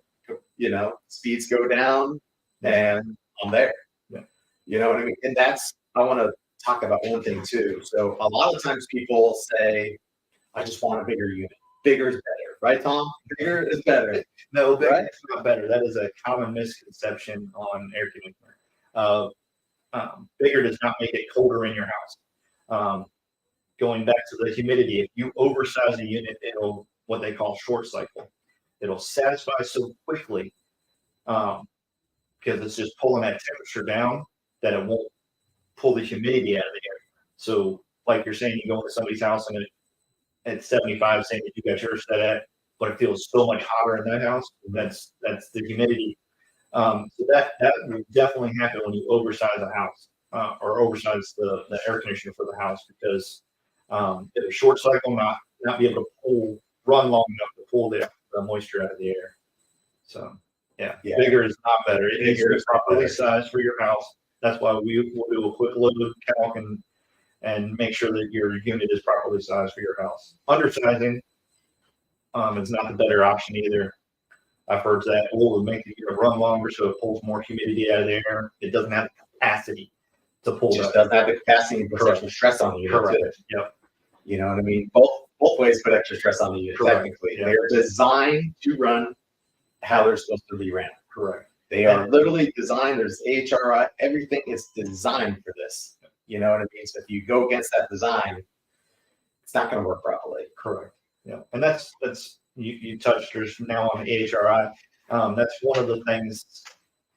you know, speeds go down, and I'm there. Yeah. You know what I mean? And I want to talk about one thing too. So a lot of times people say, I just want a bigger unit. Bigger is better, right, Tom? Bigger is better. No, Right? it's not better. That is a common misconception on air conditioner. Bigger does not make it colder in your house. Going back to the humidity, if you oversize a unit, it'll what they call short cycle. It'll satisfy so quickly because it's just pulling that temperature down that it won't pull the humidity out of the air. So, like you're saying, you go into somebody's house and at 75, saying that you got yours set at, but it feels so much hotter in that house. That's the humidity. So that will definitely happen when you oversize a house or oversize the air conditioner for the house because it'll short cycle, not be able to run long enough to pull the moisture out of the air. So yeah, bigger is not better. It needs to be properly sized for your house. That's why we will do a quick load calc and make sure that your unit is properly sized for your house. Undersizing is not the better option either. I've heard that will make the unit run longer so it pulls more humidity out of the air. It doesn't have the capacity to pull. It just doesn't have the capacity to put extra stress on the unit. Correct. Too. Yep. You know what I mean? Both ways put extra stress on the unit. Correct. Technically, Yeah. they're designed to run how they're supposed to be ran. Correct. They are literally designed. There's HRI. Everything is designed for this. You know what I mean? So if you go against that design, it's not going to work properly. Correct. Yeah. And that's you touched us now on the AHRI. That's one of the things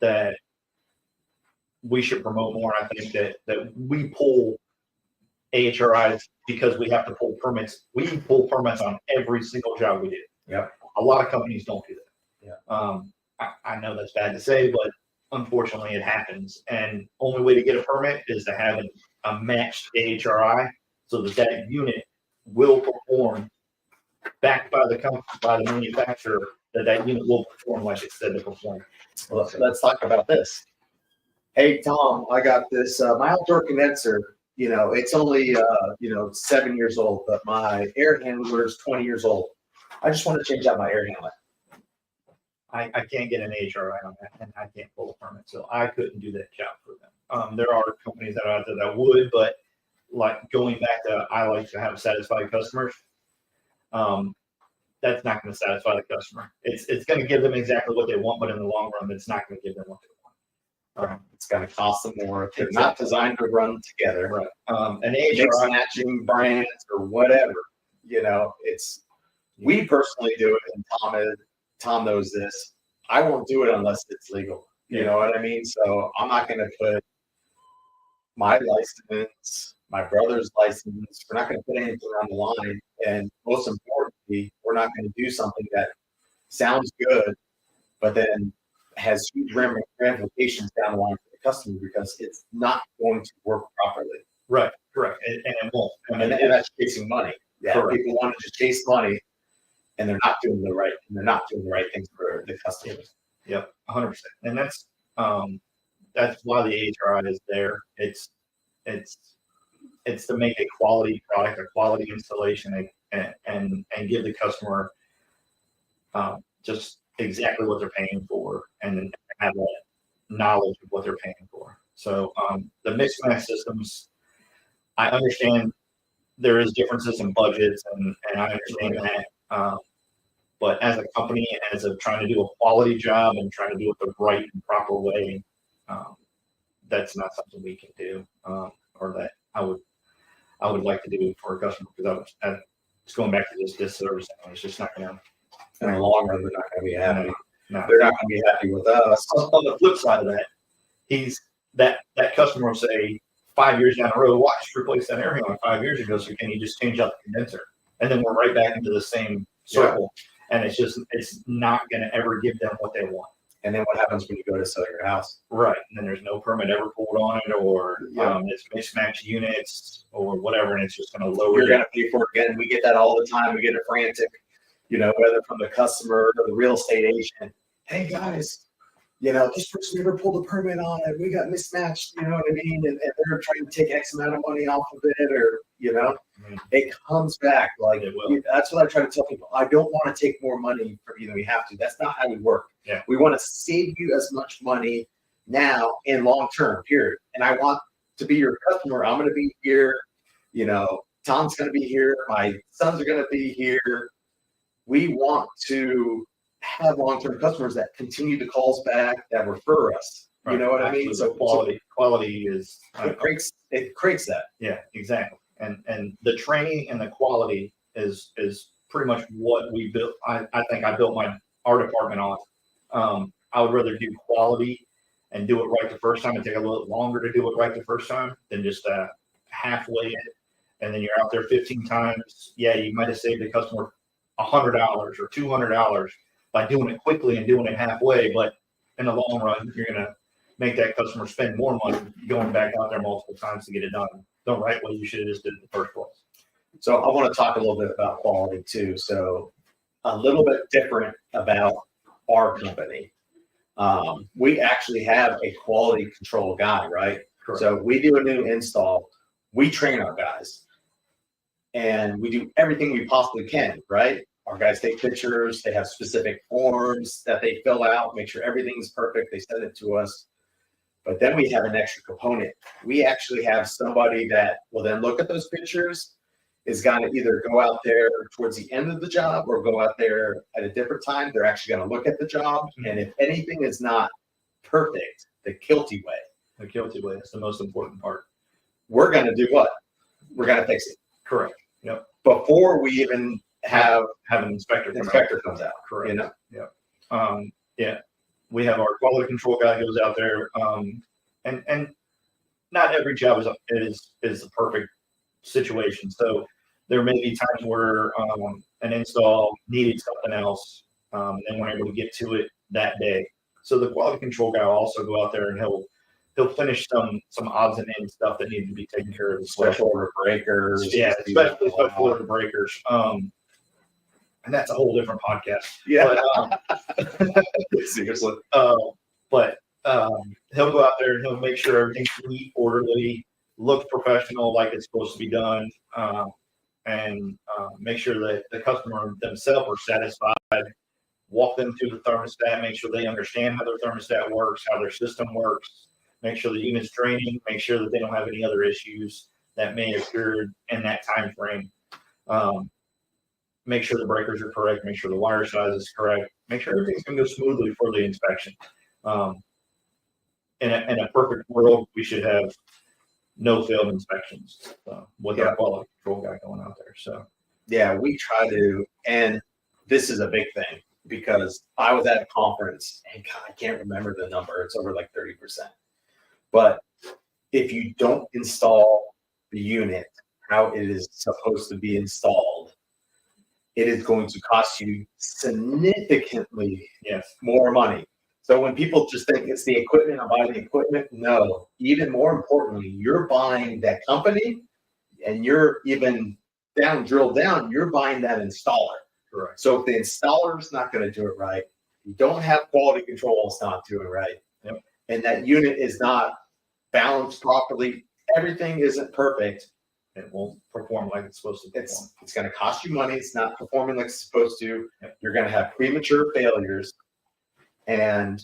that we should promote more. I think that we pull AHRIs because we have to pull permits. We pull permits on every single job we do. Yep. A lot of companies don't do that. Yeah. I know that's bad to say, but unfortunately it happens. And only way to get a permit is to have a matched AHRI so that unit will perform backed by the manufacturer, that unit will perform like it said to perform. Well, let's talk about this. Hey, Tom, I got this, my outdoor condenser, you know, it's only, 7 years old, but my air handler is 20 years old. I just want to change out my air handler. I can't get an HRI on that, and I can't pull a permit, so I couldn't do that job for them. There are companies that are out there that would, but like going back to, I like to have satisfied customers. That's not going to satisfy the customer. It's going to give them exactly what they want, but in the long run, it's not going to give them what they want. It's going to cost them more. They're not designed to run together. Right. And Mix matching brands or whatever. We personally do it, and Tom knows this. I won't do it unless it's legal. You know what I mean? So I'm not going to put my license, my brother's license. We're not going to put anything on the line. And most importantly, we're not going to do something that sounds good, but then has huge ramifications down the line for the customer because it's not going to work properly. Right, correct. And it won't. And that's chasing money. Yeah, correct. People want to just chase money, and they're not doing the right things for the customers. Yep, 100%. And that's why the HRI is there. It's to make a quality product, a quality installation, and give the customer just exactly what they're paying for, and have that knowledge of what they're paying for. So the mix match systems, I understand there is differences in budgets, and I understand that. But as a company, as of trying to do a quality job and trying to do it the right and proper way, that's not something we can do, or that I would like to do for a customer, because it's going back to this disservice. It's just not going to. In the long run, they're not going to be happy. No. They're not going to be happy with us. On the flip side of that, that customer will say 5 years down the road, "Well, I just replaced that air handler 5 years ago, so can you just change out the condenser?" And then we're right back into the same circle. Yeah. And it's not going to ever give them what they want. And then what happens when you go to sell your house? Right. And then there's no permit ever pulled on it, or it's mismatched units or whatever, and it's just going to lower. You're going to pay for it again. We get that all the time. We get it frantic, whether from the customer or the real estate agent. Hey guys, this person never pulled a permit on it. We got mismatched, you know what I mean? And they're trying to take X amount of money off of it, or, it comes back. Like, that's what I try to tell people. I don't want to take more money from you than we have to. That's not how we work. Yeah. We want to save you as much money now and long term, period. And I want to be your customer. I'm going to be here. Tom's going to be here. My sons are going to be here. We want to have long-term customers that continue to call us back, that refer us. Right. You know what I mean? So quality is it creates that. Yeah, exactly. And the training and the quality is pretty much what we built. I think I built our department off. I would rather do quality and do it right the first time and take a little longer to do it right the first time than just halfway it. And then you're out there 15 times. Yeah, you might have saved the customer $100 or $200 by doing it quickly and doing it halfway, but in the long run, you're going to make that customer spend more money going back out there multiple times to get it done the right way you should have just did it in the first place. So I want to talk a little bit about quality too. So a little bit different about our company. We actually have a quality control guy, right? Correct. So we do a new install. We train our guys and we do everything we possibly can, right? Our guys take pictures. They have specific forms that they fill out, make sure everything's perfect. They send it to us. But then we have an extra component. We actually have somebody that will then look at those pictures, is going to either go out there towards the end of the job or go out there at a different time. They're actually going to look at the job. And if anything is not perfect, the Kielty way. The Kielty way is the most important part. We're going to do what? We're going to fix it. Correct. Yep. Before we even have an inspector comes out. Correct. Yeah. We have our quality control guy goes out there, and not every job is the perfect situation. So there may be times where an install needed something else, and they weren't able to get to it that day. So the quality control guy will also go out there and he'll finish some odds and ends stuff that need to be taken care of. Special order breakers. Yeah, especially special order breakers. And that's a whole different podcast. Yeah. But, seriously. But he'll go out there and he'll make sure everything's neat, orderly, looks professional, like it's supposed to be done, and make sure that the customer themselves are satisfied. Walk them through the thermostat, make sure they understand how their thermostat works, how their system works, make sure the unit's draining, make sure that they don't have any other issues that may occur in that time frame. Make sure the breakers are correct, make sure the wire size is correct, make sure everything's going to go smoothly for the inspection. In a perfect world, we should have no failed inspections with our quality control guy going out there. So yeah, we try to, and this is a big thing because I was at a conference and God, I can't remember the number. It's over like 30%. But if you don't install the unit how it is supposed to be installed, it is going to cost you significantly more money. So when people just think it's the equipment, I'm buying the equipment, no. Even more importantly, you're buying that company, and you're even drilled down, you're buying that installer. correct. So if the installer's not going to do it right, you don't have quality control, it's not doing right. Yep. And that unit is not balanced properly, everything isn't perfect. It won't perform like it's supposed to perform. It's going to cost you money. It's not performing like it's supposed to. You're going to have premature failures, and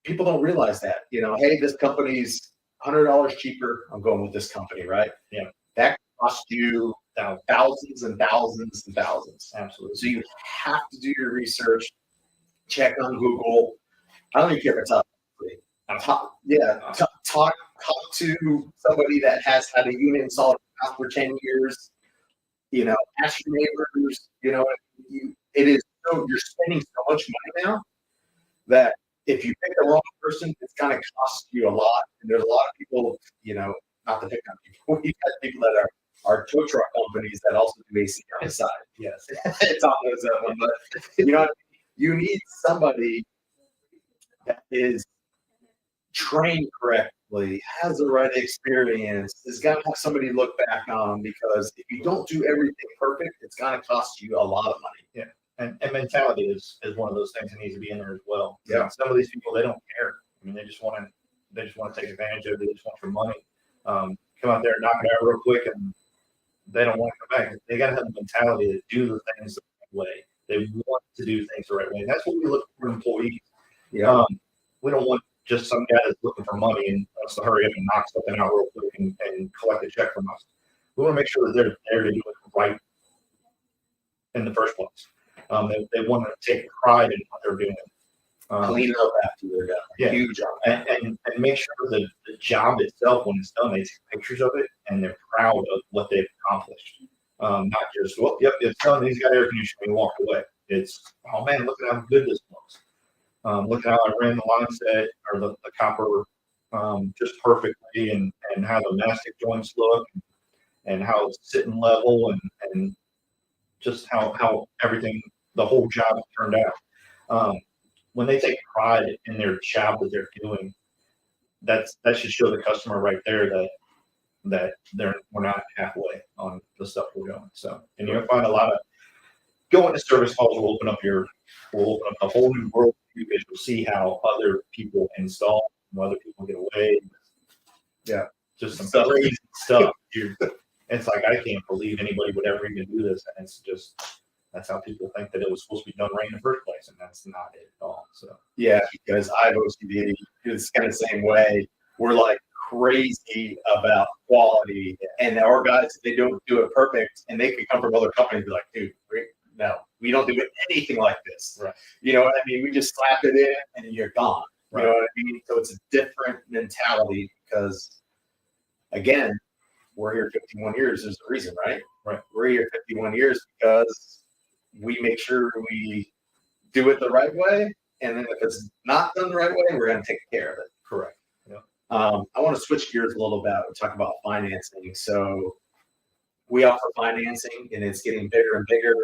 people don't realize that. You know, hey, this company's $100 cheaper. I'm going with this company, right? Yeah. That costs you thousands and thousands and thousands. Absolutely. So you have to do your research. Check on Google. I don't even care if it's up. Talk to somebody that has had a unit installed for 10 years. You know, ask your neighbors. You know, you're spending so much money now that if you pick the wrong person, it's going to cost you a lot. And there's a lot of people, you know, not to pick on people. We've got people that are tow truck companies that also do AC on the side. Yes. It's on those of them, but you know, you need somebody that is trained correctly, has the right experience, is going to have somebody to look back on, because if you don't do everything perfect, it's going to cost you a lot of money. Yeah. And mentality is one of those things that needs to be in there as well. Yeah. And some of these people, they don't care. I mean, they just want to take advantage of it. They just want your money. Come out there and knock it out real quick, and they don't want to come back. They got to have the mentality to do the things the right way. They want to do things the right way. And that's what we look for in employees. Yeah. We don't want just some guy that's looking for money and wants to hurry up and knock something out real quick and collect a check from us. We want to make sure that they're there to do it right in the first place. They want to take pride in what they're doing. Clean up after they're done. Yeah. Huge job. And make sure that the job itself, when it's done, they take pictures of it and they're proud of what they've accomplished. Not just, well, yep, it's done. He's got air conditioning and walked away. It's, oh man, look at how good this looks. Look at how I ran the line set or the copper just perfectly, and how the mastic joints look, and how it's sitting level, and just how everything, the whole job turned out. When they take pride in their job that they're doing, that should show the customer right there that we're not halfway on the stuff we're doing. So, and you'll find a lot of going to service calls will open up a whole new world for you, because you'll see how other people install, and other people get away. Yeah, just some crazy stuff. It's like, I can't believe anybody would ever even do this, and it's just, that's how people think that it was supposed to be done right in the first place, and that's not it at all. So yeah, because I have OCD. It's kind of the same way. We're like crazy about quality, and our guys, they don't do it perfect, and they could come from other companies and be like, dude, no, we don't do anything like this. Right. You know what I mean? We just slap it in and you're gone. Right. You know what I mean? So it's a different mentality, because again, we're here 51 years. There's a reason, right? Right. We're here 51 years because we make sure we do it the right way. And then if it's not done the right way, we're going to take care of it. Correct. Yeah. I want to switch gears a little bit and talk about financing. So we offer financing, and it's getting bigger and bigger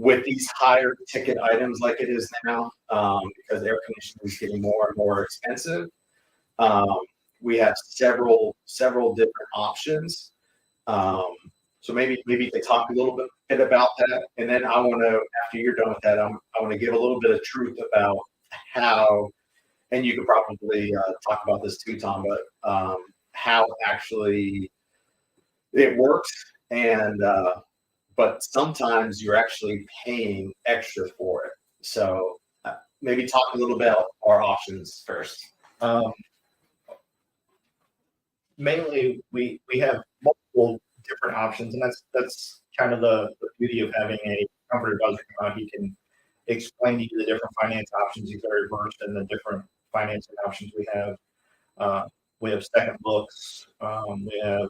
with these higher ticket items like it is now, because air conditioning is getting more and more expensive. We have several different options. So maybe they talk a little bit about that, and then I want to, after you're done with that, I want to give a little bit of truth about how, and you could probably talk about this too, Tom, but how actually it works, and but sometimes you're actually paying extra for it. So maybe talk a little bit about our options first. mainly we have multiple different options, and that's kind of the beauty of having a comfort advisor come out. He can explain to you the different finance options. He's very versed in the different financing options we have. We have second looks. We have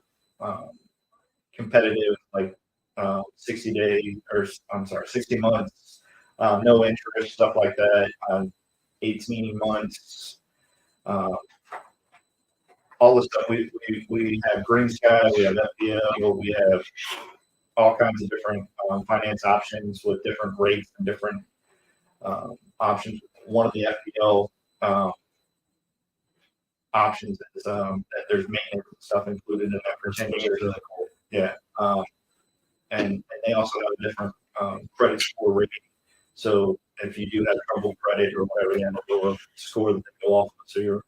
competitive, like 60 days, or I'm sorry, 60 months, no interest, stuff like that. 18 months. All the stuff we have Green Sky, we have FPL, we have all kinds of different finance options with different rates and different options. One of the FPL options is that there's maintenance and stuff included in that for 10 years. Really cool. Yeah. And they also have a different credit score rating. So if you do have trouble credit or whatever, you have a lower score that they go off, so you're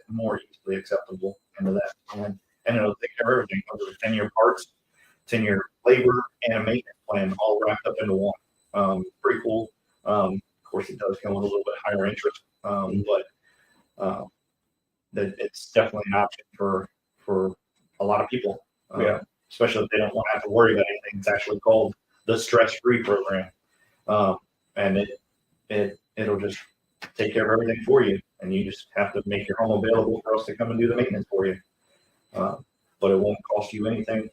more easily acceptable into that. And it'll take care of everything. Over 10-year parts, 10-year labor, and a maintenance plan all wrapped up into one. Pretty cool. Of course, it does come with a little bit higher interest, but that it's definitely an option for a lot of people. Especially if they don't want to have to worry about anything. It's actually called the stress-free program, and it'll just take care of everything for you, and you just have to make your home available for us to come and do the maintenance for you. But it won't cost you anything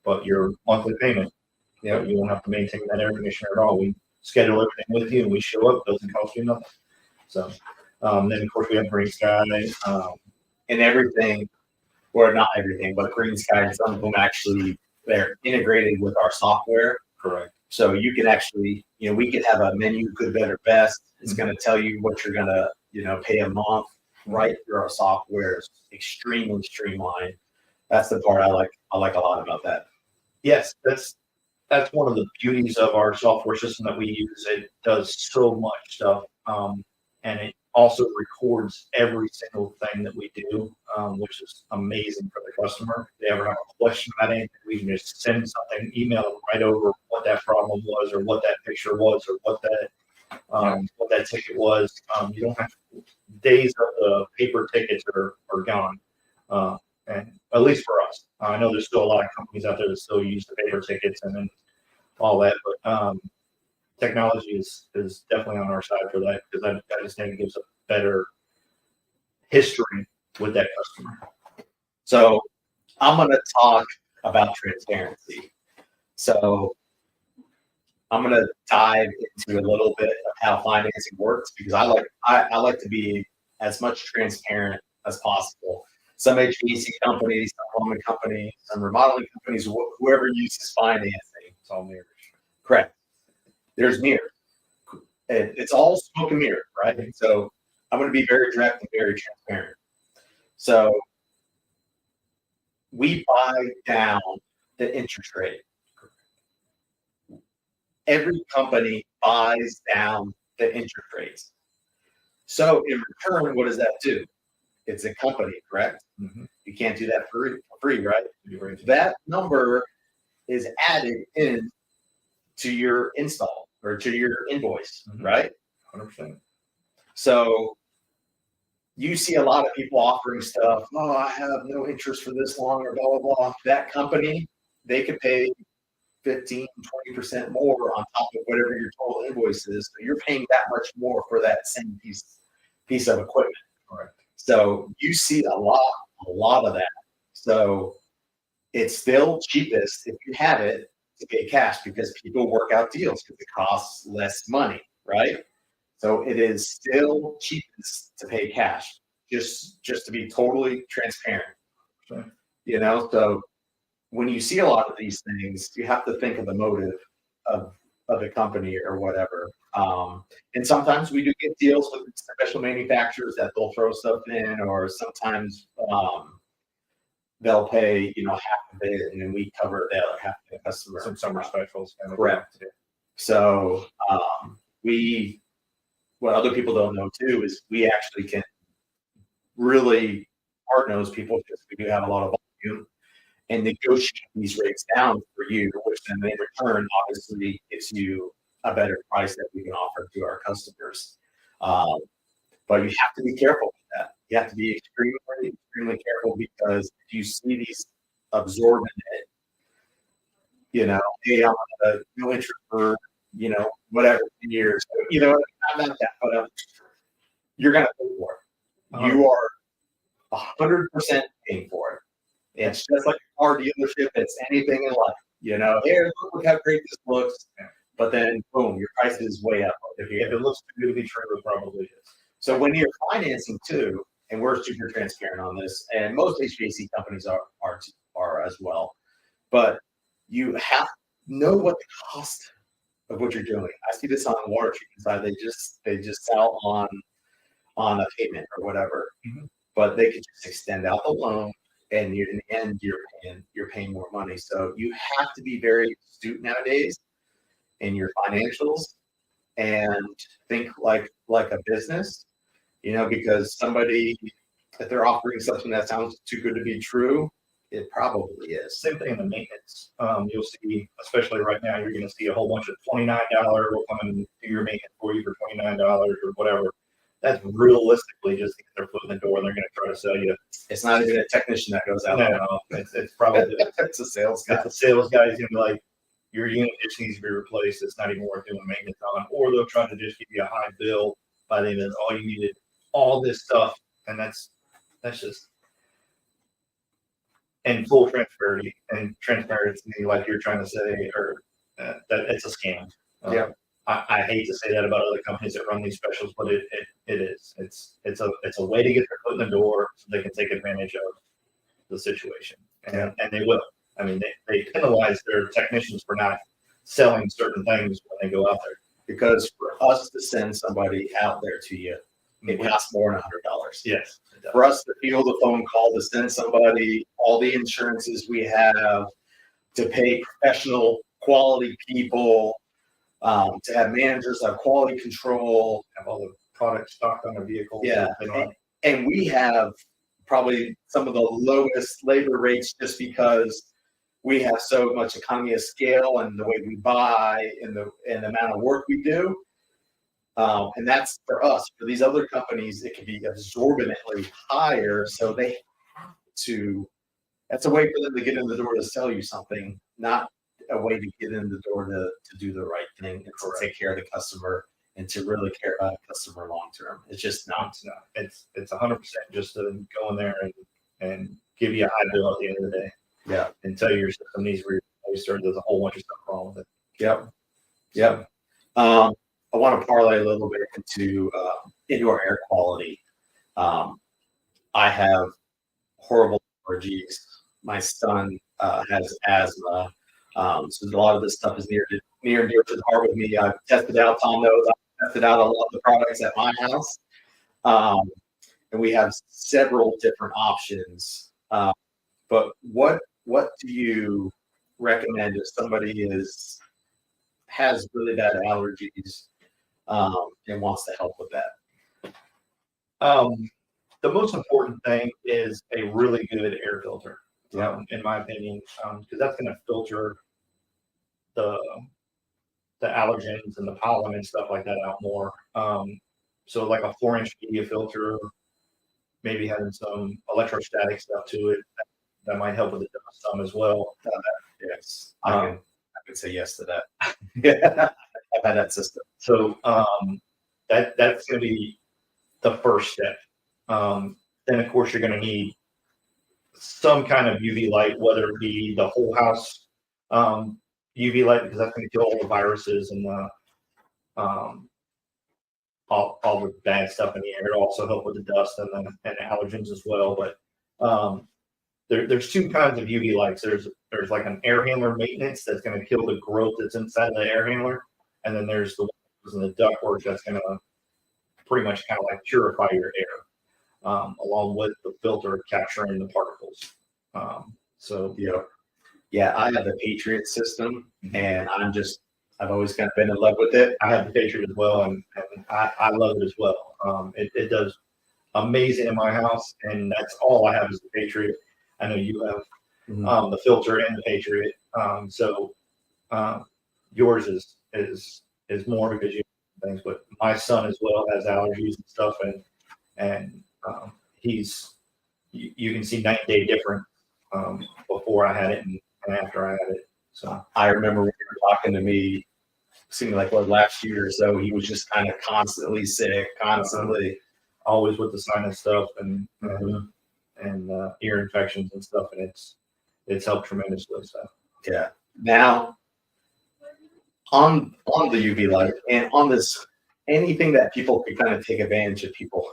but your monthly payment. You won't have to maintain that air conditioner at all. We schedule everything with you, and we show up. It doesn't cost you nothing. So then of course we have Green Sky and everything. Or not everything, but Green Sky, some of them actually, they're integrated with our software. Correct. So you can actually, we could have a menu, good, better, best. It's going to tell you what you're going to, pay a month right through our software. It's extremely streamlined. That's the part I like a lot about that. Yes, that's one of the beauties of our software system that we use. It does so much stuff, and it also records every single thing that we do, which is amazing for the customer. If they ever have a question about anything, we can just send something, email them right over what that problem was, or what that picture was, or what that ticket was. You don't have days of the paper tickets are gone, and at least for us. I know there's still a lot of companies out there that still use the paper tickets and then all that, but technology is definitely on our side for that, because I just think it gives a better history with that customer. So I'm going to talk about transparency. So I'm going to dive into a little bit of how financing works, because I like to be as much transparent as possible. Some HVAC companies, some plumbing companies, some remodeling companies, whoever uses financing, It's all mirrors. Correct. There's mirrors. It's all smoke and mirror, right? So I'm going to be very direct and very transparent. So we buy down the interest rate. Every company buys down the interest rates. So in return, what does that do? It's a company, correct? Mm-hmm. You can't do that for free, right? That number is added in to your install or to your invoice, right? 100%. So you see a lot of people offering stuff. Oh, I have no interest for this long, or blah, blah, blah. That company, they could pay 15, 20% more on top of whatever your total invoice is. So you're paying that much more for that same piece of equipment. Correct. So you see a lot of that. So it's still cheapest if you have it to pay cash, because people work out deals because it costs less money, right? So it is still cheapest to pay cash, just to be totally transparent. Sure. So when you see a lot of these things, you have to think of the motive of the company or whatever. And sometimes we do get deals with special manufacturers that they'll throw stuff in, or sometimes they'll pay, half of it, and then we cover the other half of the customer. Some summer specials. Correct. So what other people don't know too is we actually can really hard-nose people, because we do have a lot of volume, and negotiate these rates down for you, which then in return obviously gives you a better price that we can offer to our customers. But you have to be careful with that. you have to be extremely careful, because if you see these absorbent, hey, I'm no interest for, whatever, 10 years, not that, but you're going to pay for it. You are 100% paying for it. It's just like a car dealership. It's anything in life. Here, look how great this looks. But then, boom, your price is way up. If it looks too good to be true, it probably is. So when you're financing too, and we're super transparent on this, and most HVAC companies are as well, but you have to know what the cost of what you're doing. I see this on the water treatment side. They just sell on a payment or whatever, but they could just extend out the loan, and in the end you're paying more money. So you have to be very astute nowadays in your financials and think like a business, because somebody, if they're offering something that sounds too good to be true, it probably is. Same thing in the maintenance. You'll see, especially right now, you're going to see a whole bunch of $29 will come and do your maintenance for you for $29 or whatever. That's realistically just to get their foot in the door, and they're going to try to sell you. It's not even a technician that goes out. No, it's probably it's a sales guy. It's a sales guy. He's going to be like, your unit just needs to be replaced. It's not even worth doing maintenance on. Or they'll try to just give you a high bill by the end of all you needed, all this stuff, and that's just in full transparency, like you're trying to say, or that it's a scam. Yeah. I hate to say that about other companies that run these specials, but it is. It's a way to get their foot in the door so they can take advantage of the situation, and they will. I mean, they penalize their technicians for not selling certain things when they go out there. Because for us to send somebody out there to you, it costs more than $100. Yes. For us to field a phone call, to send somebody, all the insurances we have, to pay professional quality people, to have managers have quality control, Have all the product stocked on their vehicles. Yeah. And we have probably some of the lowest labor rates, just because we have so much economy of scale and the way we buy and the amount of work we do. And that's for us. For these other companies, it can be absorbently higher. So they have to, that's a way for them to get in the door to sell you something, not a way to get in the door to do the right thing and to take care of the customer and to really care about the customer long term. It's just not. It's 100% just to go in there and give you a high bill at the end of the day. Yeah. And tell you your system needs to be replaced, or there's a whole bunch of stuff wrong with it. Yep. I want to parlay a little bit into indoor air quality. I have horrible allergies. My son has asthma. So a lot of this stuff is near and dear to the heart with me. I've tested out, Tom knows, I've tested out a lot of the products at my house. And we have several different options. But what do you recommend if somebody has really bad allergies and wants to help with that? The most important thing is a really good air filter, in my opinion, because that's going to filter the allergens and the pollen and stuff like that out more. So like a 4-inch media filter, maybe having some electrostatic stuff to it, that might help with the dust some as well. Yes, I can say yes to that. Yeah, I've had that system. So that's going to be the first step. Then of course you're going to need some kind of UV light, whether it be the whole house UV light, because that's going to kill all the viruses and all the bad stuff in the air. It'll also help with the dust and allergens as well. But there's two kinds of UV lights. There's like an air handler maintenance that's going to kill the growth that's inside the air handler, and then there's the ones in the ductwork that's going to pretty much kind of like purify your air, along with the filter capturing the particles. Yeah, I have the Patriot system, and I've always kind of been in love with it. I have the Patriot as well, and I love it as well. It does amazing in my house, and that's all I have is the Patriot. I know you have the filter and the Patriot. So yours is more because you have things, but my son as well has allergies and stuff, and you can see night and day different before I had it and after I had it. So I remember when you were talking to me, seemed like last year or so, he was just kind of constantly sick, constantly. Always with the sinus stuff and Mhm. ear infections and stuff, and it's helped tremendously. So Yeah. Now on the UV light and on this, anything that people could kind of take advantage of people,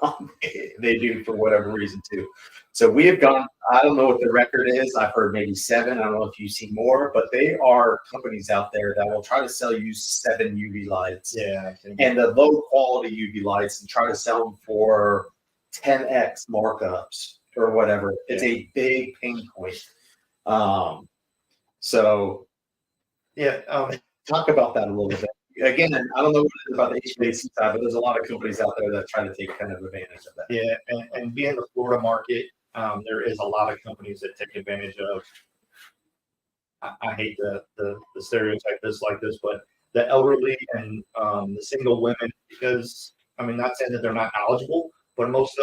they do for whatever reason too. So we have gone. I don't know what the record is. I've heard maybe 7. I don't know if you've seen more, but they are companies out there that will try to sell you 7 UV lights. yeah, And the low quality UV lights and try to sell them for 10x markups or whatever. It's a big pain point. So yeah. talk about that a little bit. Again, I don't know what it is about the HVAC side, but there's a lot of companies out there that try to take kind of advantage of that. Yeah, and being the Florida market, there is a lot of companies that take advantage of. I hate the stereotype this like this, but the elderly and the single women, because I mean, not saying that they're not knowledgeable, but most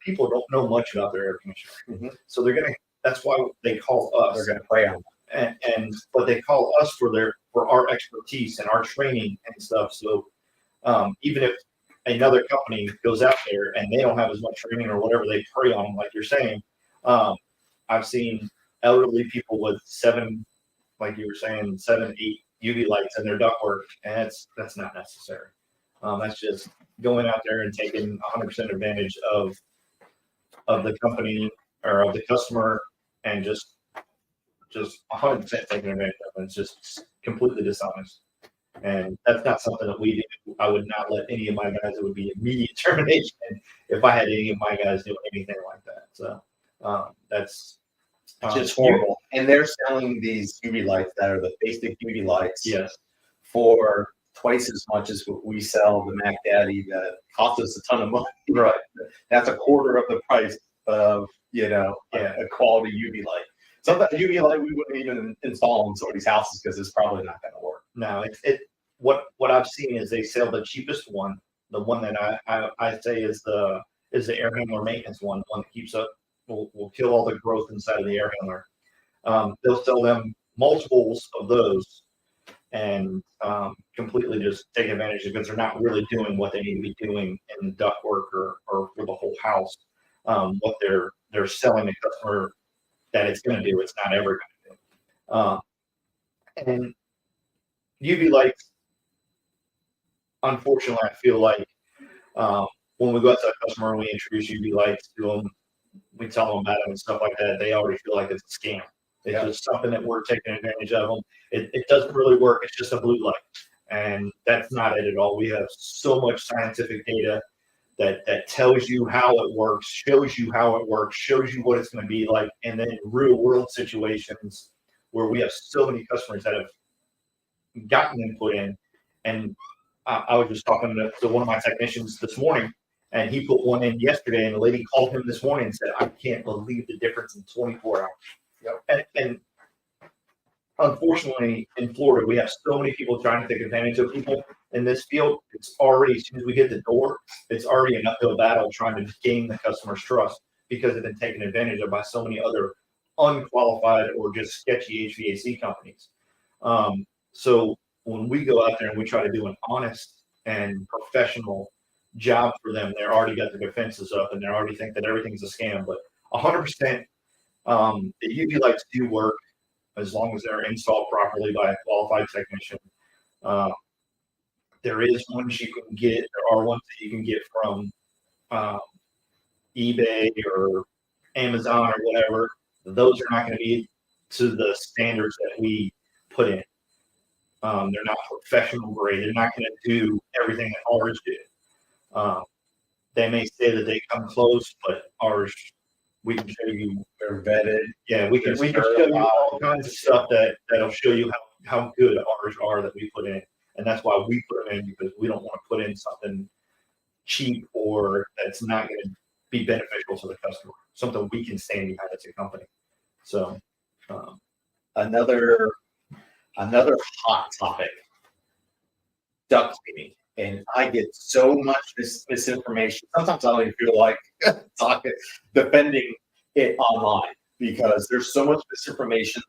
people don't know much about their air conditioner, so that's why they call us. They're going to play on. But they call us for our expertise and our training and stuff. So even if another company goes out there and they don't have as much training or whatever, they prey on them, like you're saying. I've seen elderly people with 7, like you were saying, 7, 8 UV lights in their ductwork, and that's not necessary. That's just going out there and taking 100% advantage of the company or of the customer, and just 100% taking advantage of it. It's just completely dishonest. And that's not something that we do. I would not let any of my guys, it would be immediate termination if I had any of my guys do anything like that. So that's just horrible. And they're selling these UV lights that are the basic UV lights yes, for twice as much as what we sell the Mac Daddy that costs us a ton of money. right. That's a quarter of the price of a quality UV light. So that UV light we wouldn't even install in somebody's houses because it's probably not going to work. No, what I've seen is they sell the cheapest one, the one that I say is the air handler maintenance one that keeps up, will kill all the growth inside of the air handler. They'll sell them multiples of those and completely just take advantage of, because they're not really doing what they need to be doing in the ductwork or for the whole house. What they're selling the customer that it's going to do, it's not ever going to do. And UV lights, unfortunately, I feel like when we go out to a customer and we introduce UV lights to them, we tell them about them and stuff like that, they already feel like it's a scam. It's just something that we're taking advantage of them. It doesn't really work. It's just a blue light. And that's not it at all. We have so much scientific data that tells you how it works, shows you how it works, shows you what it's going to be like. And then in real world situations where we have so many customers that have gotten input in. And I was just talking to one of my technicians this morning, and he put one in yesterday, and the lady called him this morning and said, I can't believe the difference in 24 hours. Yep. And unfortunately, in Florida, we have so many people trying to take advantage of people in this field. It's already, as soon as we hit the door, it's already an uphill battle trying to gain the customer's trust, because they've been taken advantage of by so many other unqualified or just sketchy HVAC companies. So when we go out there and we try to do an honest and professional job for them, they're already got their defenses up and they already think that everything's a scam. But 100%, the UV lights do work as long as they're installed properly by a qualified technician. There is ones you can get. There are ones that you can get from eBay or Amazon or whatever. Those are not going to be to the standards that we put in. They're not professional grade. They're not going to do everything that ours do. They may say that they come close, but ours, we can show you, they're vetted. Yeah, we can show you all kinds of stuff that'll show you how good ours are that we put in. And that's why we put them in, because we don't want to put in something cheap or that's not going to be beneficial to the customer, something we can stand behind as a company. So another hot topic, duct cleaning. and I get so much misinformation. Sometimes I don't even feel like talking, defending it online because there's so much misinformation.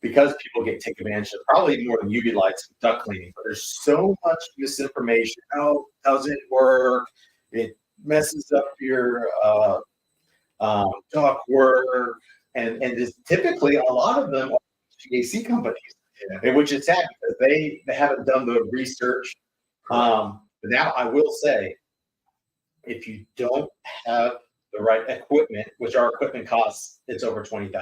Because people get taken advantage of, probably more than UV lights and duct cleaning, but there's so much misinformation. Oh, it doesn't work. It messes up your duct work. And it's typically a lot of them are HVAC companies, and which is sad because they haven't done the research. But now I will say, if you don't have the right equipment, which our equipment costs, it's over $20,000.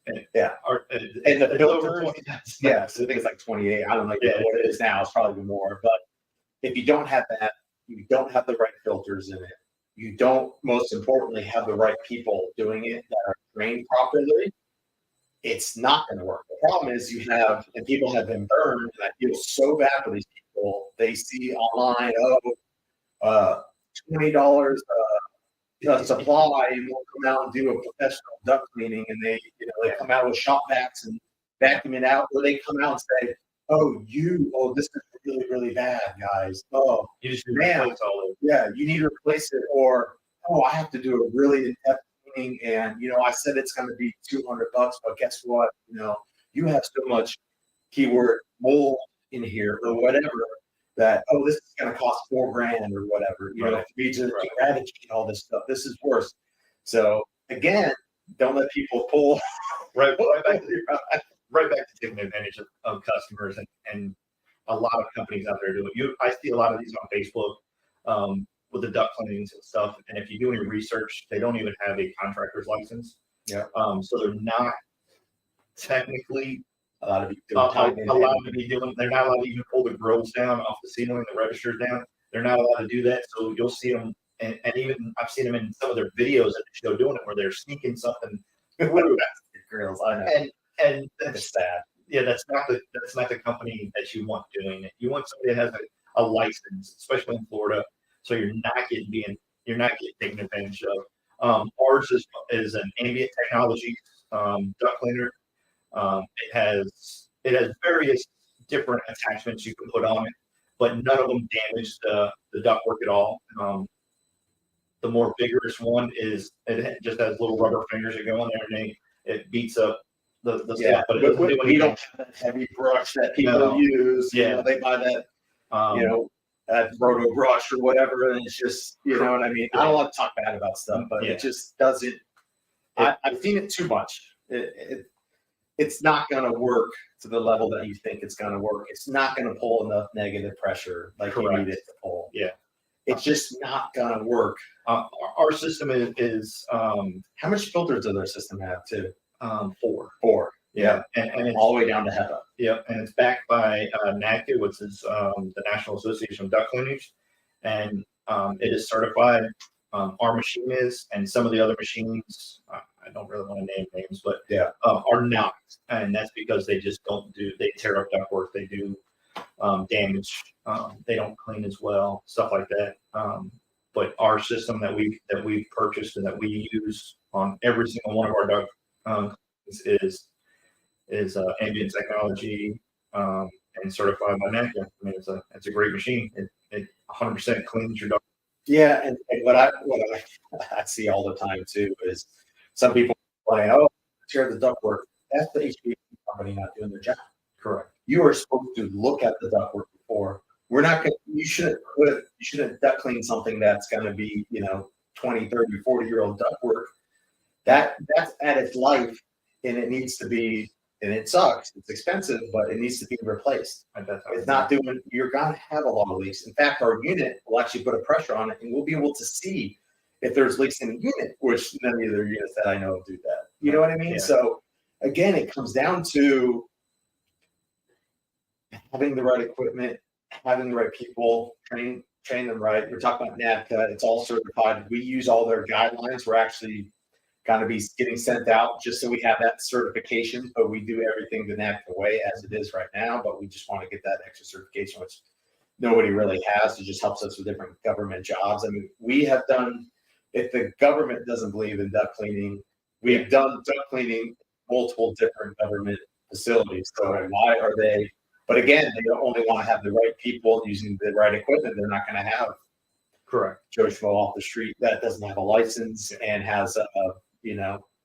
And the filters, so I think it's like 28. I don't know what it is now. It's probably more. But if you don't have that, you don't have the right filters in it. You don't, most importantly, have the right people doing it that are trained properly. It's not going to work. The problem is and people have been burned, and I feel so bad for these people. They see online, $20 supply, and we'll come out and do a professional duct cleaning, and they come out with shop vacs and vacuum it out, or they come out and say, this is really, really bad, guys. Oh, You just need to replace all of it. yeah, you need to replace it, or I have to do a really in-depth cleaning, and I said it's going to be $200, but guess what? You have so much keyword mold in here or whatever that this is going to cost $4,000 or whatever. For me to eradicate all this stuff. This is worse. So again, don't let people pull right back to taking advantage of customers, and a lot of companies out there do it. I see a lot of these on Facebook with the duct cleanings and stuff. And if you do any research, they don't even have a contractor's license. Yeah. So they're not technically allowed to be doing. They're not allowed to even pull the grills down off the ceiling, the registers down. They're not allowed to do that. So you'll see them, and even I've seen them in some of their videos that they show doing it, where they're sneaking something through Grills, I know. And That's sad. Yeah, that's not the company that you want doing it. You want somebody that has a license, especially in Florida, so you're not getting taken advantage of. Ours is an ambient technology duct cleaner. It has various different attachments you can put on it, but none of them damage the ductwork at all. The more vigorous one is it just has little rubber fingers that go in there, and it beats up the stuff. But we don't have that heavy brush that people use. They buy that that roto brush or whatever, and it's just what I mean. I don't want to talk bad about stuff, but it just doesn't. I've seen it too much. It's not going to work to the level that you think it's going to work. It's not going to pull enough negative pressure like you need it to pull. Yeah. It's just not going to work. Our system is how much filters does our system have too? 4. Yeah. And it's all the way down to HEPA. Yeah. And it's backed by NACA, which is the National Association of Duct Cleaners. And it is certified. Our machine is, and some of the other machines, I don't really want to name names, but are not. And that's because they just they tear up ductwork. They do damage. They don't clean as well, stuff like that. But our system that we've purchased and that we use on every single one of our duct is ambient technology and certified by NACA. I mean, it's a great machine. It 100% cleans your duct. Yeah, and what I see all the time too is some people say, tear the ductwork. That's the HVAC company not doing their job. Correct. You are supposed to look at the ductwork before. We're not going. You shouldn't duct clean something that's going to be 20, 30, 40-year-old ductwork. That's at its life, and it needs to be. And it sucks. It's expensive, but it needs to be replaced. It's not doing. You're going to have a lot of leaks. In fact, our unit will actually put a pressure on it, and we'll be able to see if there's leaks in the unit, which none of the other units that I know do that. You know what I mean? Yeah. So again, it comes down to having the right equipment, having the right people, train them right. We're talking about NAPCA. It's all certified. We use all their guidelines. We're actually going to be getting sent out just so we have that certification, but we do everything the NAPCA way as it is right now, but we just want to get that extra certification, which nobody really has. It just helps us with different government jobs. I mean, we have done, if the government doesn't believe in duct cleaning, we have done duct cleaning multiple different government facilities. So why are they But again, they only want to have the right people using the right equipment. They're not going to have Correct. Joe Schmo off the street that doesn't have a license and has a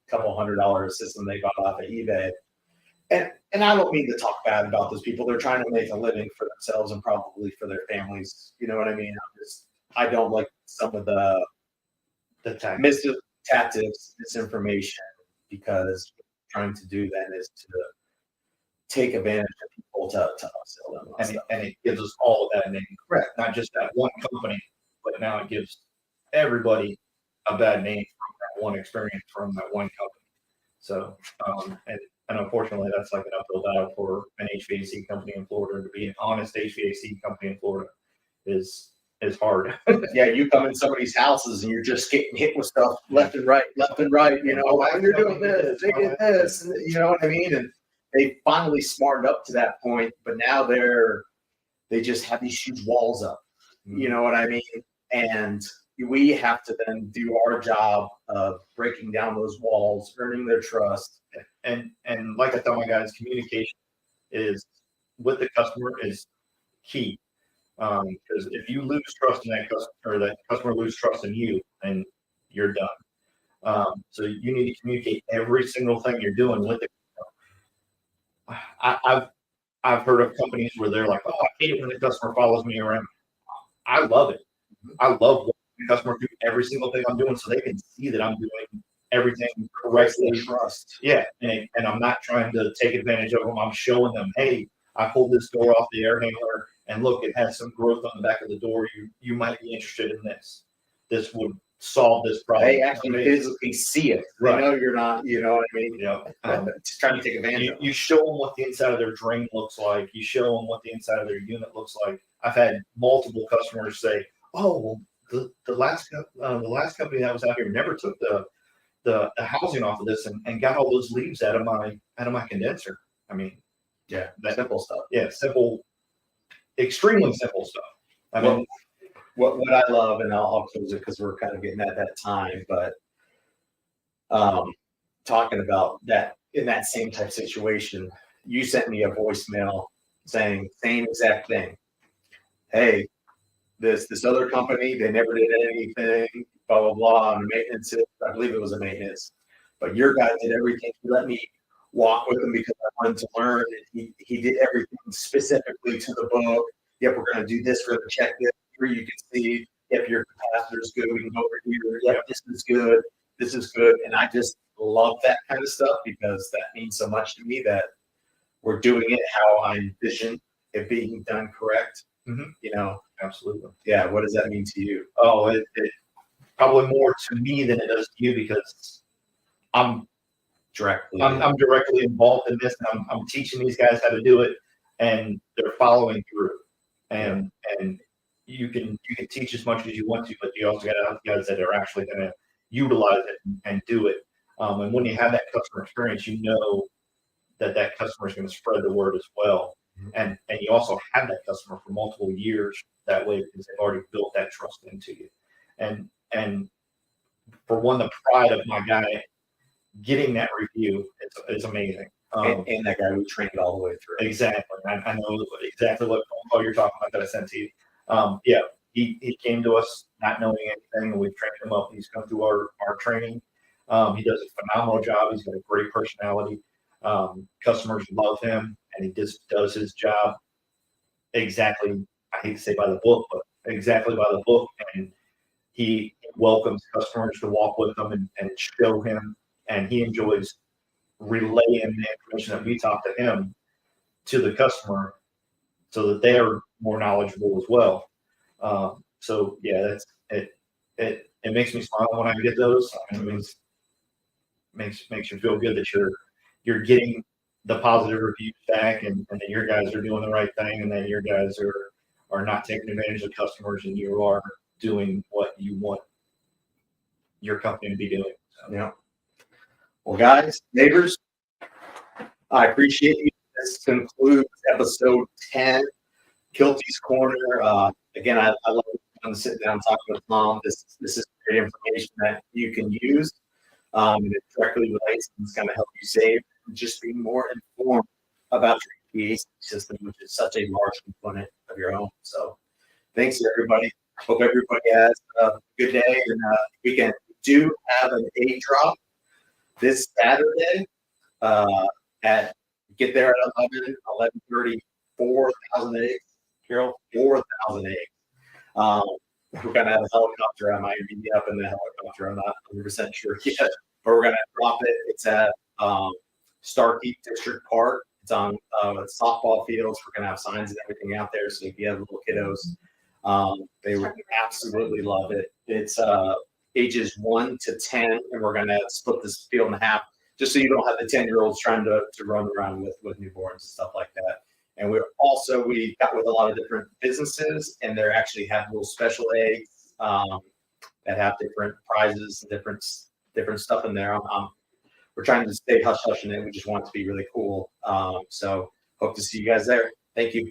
couple $100 system they bought off of eBay. And I don't mean to talk bad about those people. They're trying to make a living for themselves and probably for their families. You know what I mean? I don't like some of the tactics, misinformation, because what they're trying to do then is to take advantage of people to upsell them. And it gives us all of that name. Correct. Not just that one company, but now it gives everybody a bad name from that one experience from that one company. So, and unfortunately, that's like an uphill battle for an HVAC company in Florida. To be an honest HVAC company in Florida is hard. Yeah, you come in somebody's houses and you're just getting hit with stuff left and right. You know, and you're doing this, they did this, and you know what I mean? And they finally smartened up to that point, but now they just have these huge walls up. You know what I mean? And we have to then do our job of breaking down those walls, earning their trust. And like I tell my guys, communication is with the customer is key. Because if you lose trust in that customer, or that customer loses trust in you, then you're done. So you need to communicate every single thing you're doing with the customer. I've heard of companies where they're like, "Oh, I hate it when the customer follows me around." I love it. I love watching the customer do every single thing I'm doing, so they can see that I'm doing everything correctly. Trust. Yeah, and I'm not trying to take advantage of them. I'm showing them, hey, I pulled this door off the air handler, and look, it has some growth on the back of the door. You might be interested in this. This would solve this problem. They actually physically see it. They know you're not, you know what I mean? Yeah. Just trying to take advantage of it. You show them what the inside of their drain looks like. You show them what the inside of their unit looks like. I've had multiple customers say, "Oh, well, the last company that was out here never took the housing off of this and got all those leaves out of my condenser." I mean, yeah, simple stuff. Yeah, simple, extremely simple stuff. I mean, what I love, and I'll close it because we're kind of getting at that time, but talking about that in that same type situation, you sent me a voicemail saying same exact thing. Hey, this other company, they never did anything, blah blah blah, on maintenance. I believe it was a maintenance, but your guy did everything. He let me walk with him because I wanted to learn. He did everything specifically to the book. Yep, we're going to do this. We're going to check this. Here you can see, yep, your capacitor is good. We can go over here. Yep, this is good. This is good. And I just love that kind of stuff because that means so much to me that we're doing it how I envision it being done correct. Mm-hmm. You know, absolutely. Yeah. What does that mean to you? Oh, it probably more to me than it does to you because I'm directly involved in this, and I'm teaching these guys how to do it, and they're following through. And you can teach as much as you want to, but you also got to have guys that are actually going to utilize it and do it. And when you have that customer experience, you know that customer is going to spread the word as well. And you also have that customer for multiple years that way because they've already built that trust into you. And for one, the pride of my guy getting that review, it's amazing. And that guy we trained all the way through. Exactly. I know exactly what phone call you're talking about that I sent to you. Yeah, he came to us not knowing anything, and we've trained him up. He's come through our training. He does a phenomenal job. He's got a great personality. Customers love him, and he just does his job exactly, I hate to say by the book, but exactly by the book. And he welcomes customers to walk with him and show him, and he enjoys relaying the information that we taught to him to the customer so that they are more knowledgeable as well. So yeah, that's it. It makes me smile when I get those. I mean, it makes you feel good that you're getting the positive reviews back, and that your guys are doing the right thing, and that your guys are not taking advantage of customers, and you are doing what you want your company to be doing. So. Yeah. Well, guys, neighbors, I appreciate you. This concludes episode 10, Kielty's Corner. Again, I love sitting down and talking with Tom. This is great information that you can use. And it directly relates and it's going to help you save and just be more informed about HVAC system, which is such a large component of your home. So thanks everybody. Hope everybody has a good day and weekend. We do have an egg drop this Saturday at get there at 11:30, 4,000 eggs. Carol, 4,000 eggs. We're gonna have a helicopter. I might be up in the helicopter. I'm not 100% sure yet, but we're gonna drop it. It's at Starkey District Park. It's on softball fields. We're gonna have signs and everything out there. So if you have little kiddos, they would absolutely love it. It's ages 1 to 10, and we're gonna split this field in half, just so you don't have the 10-year-olds trying to run around with newborns and stuff like that. And we got with a lot of different businesses, and they actually have little special eggs that have different prizes and different stuff in there. We're trying to stay hush hush in it. We just want it to be really cool. So hope to see you guys there. Thank you.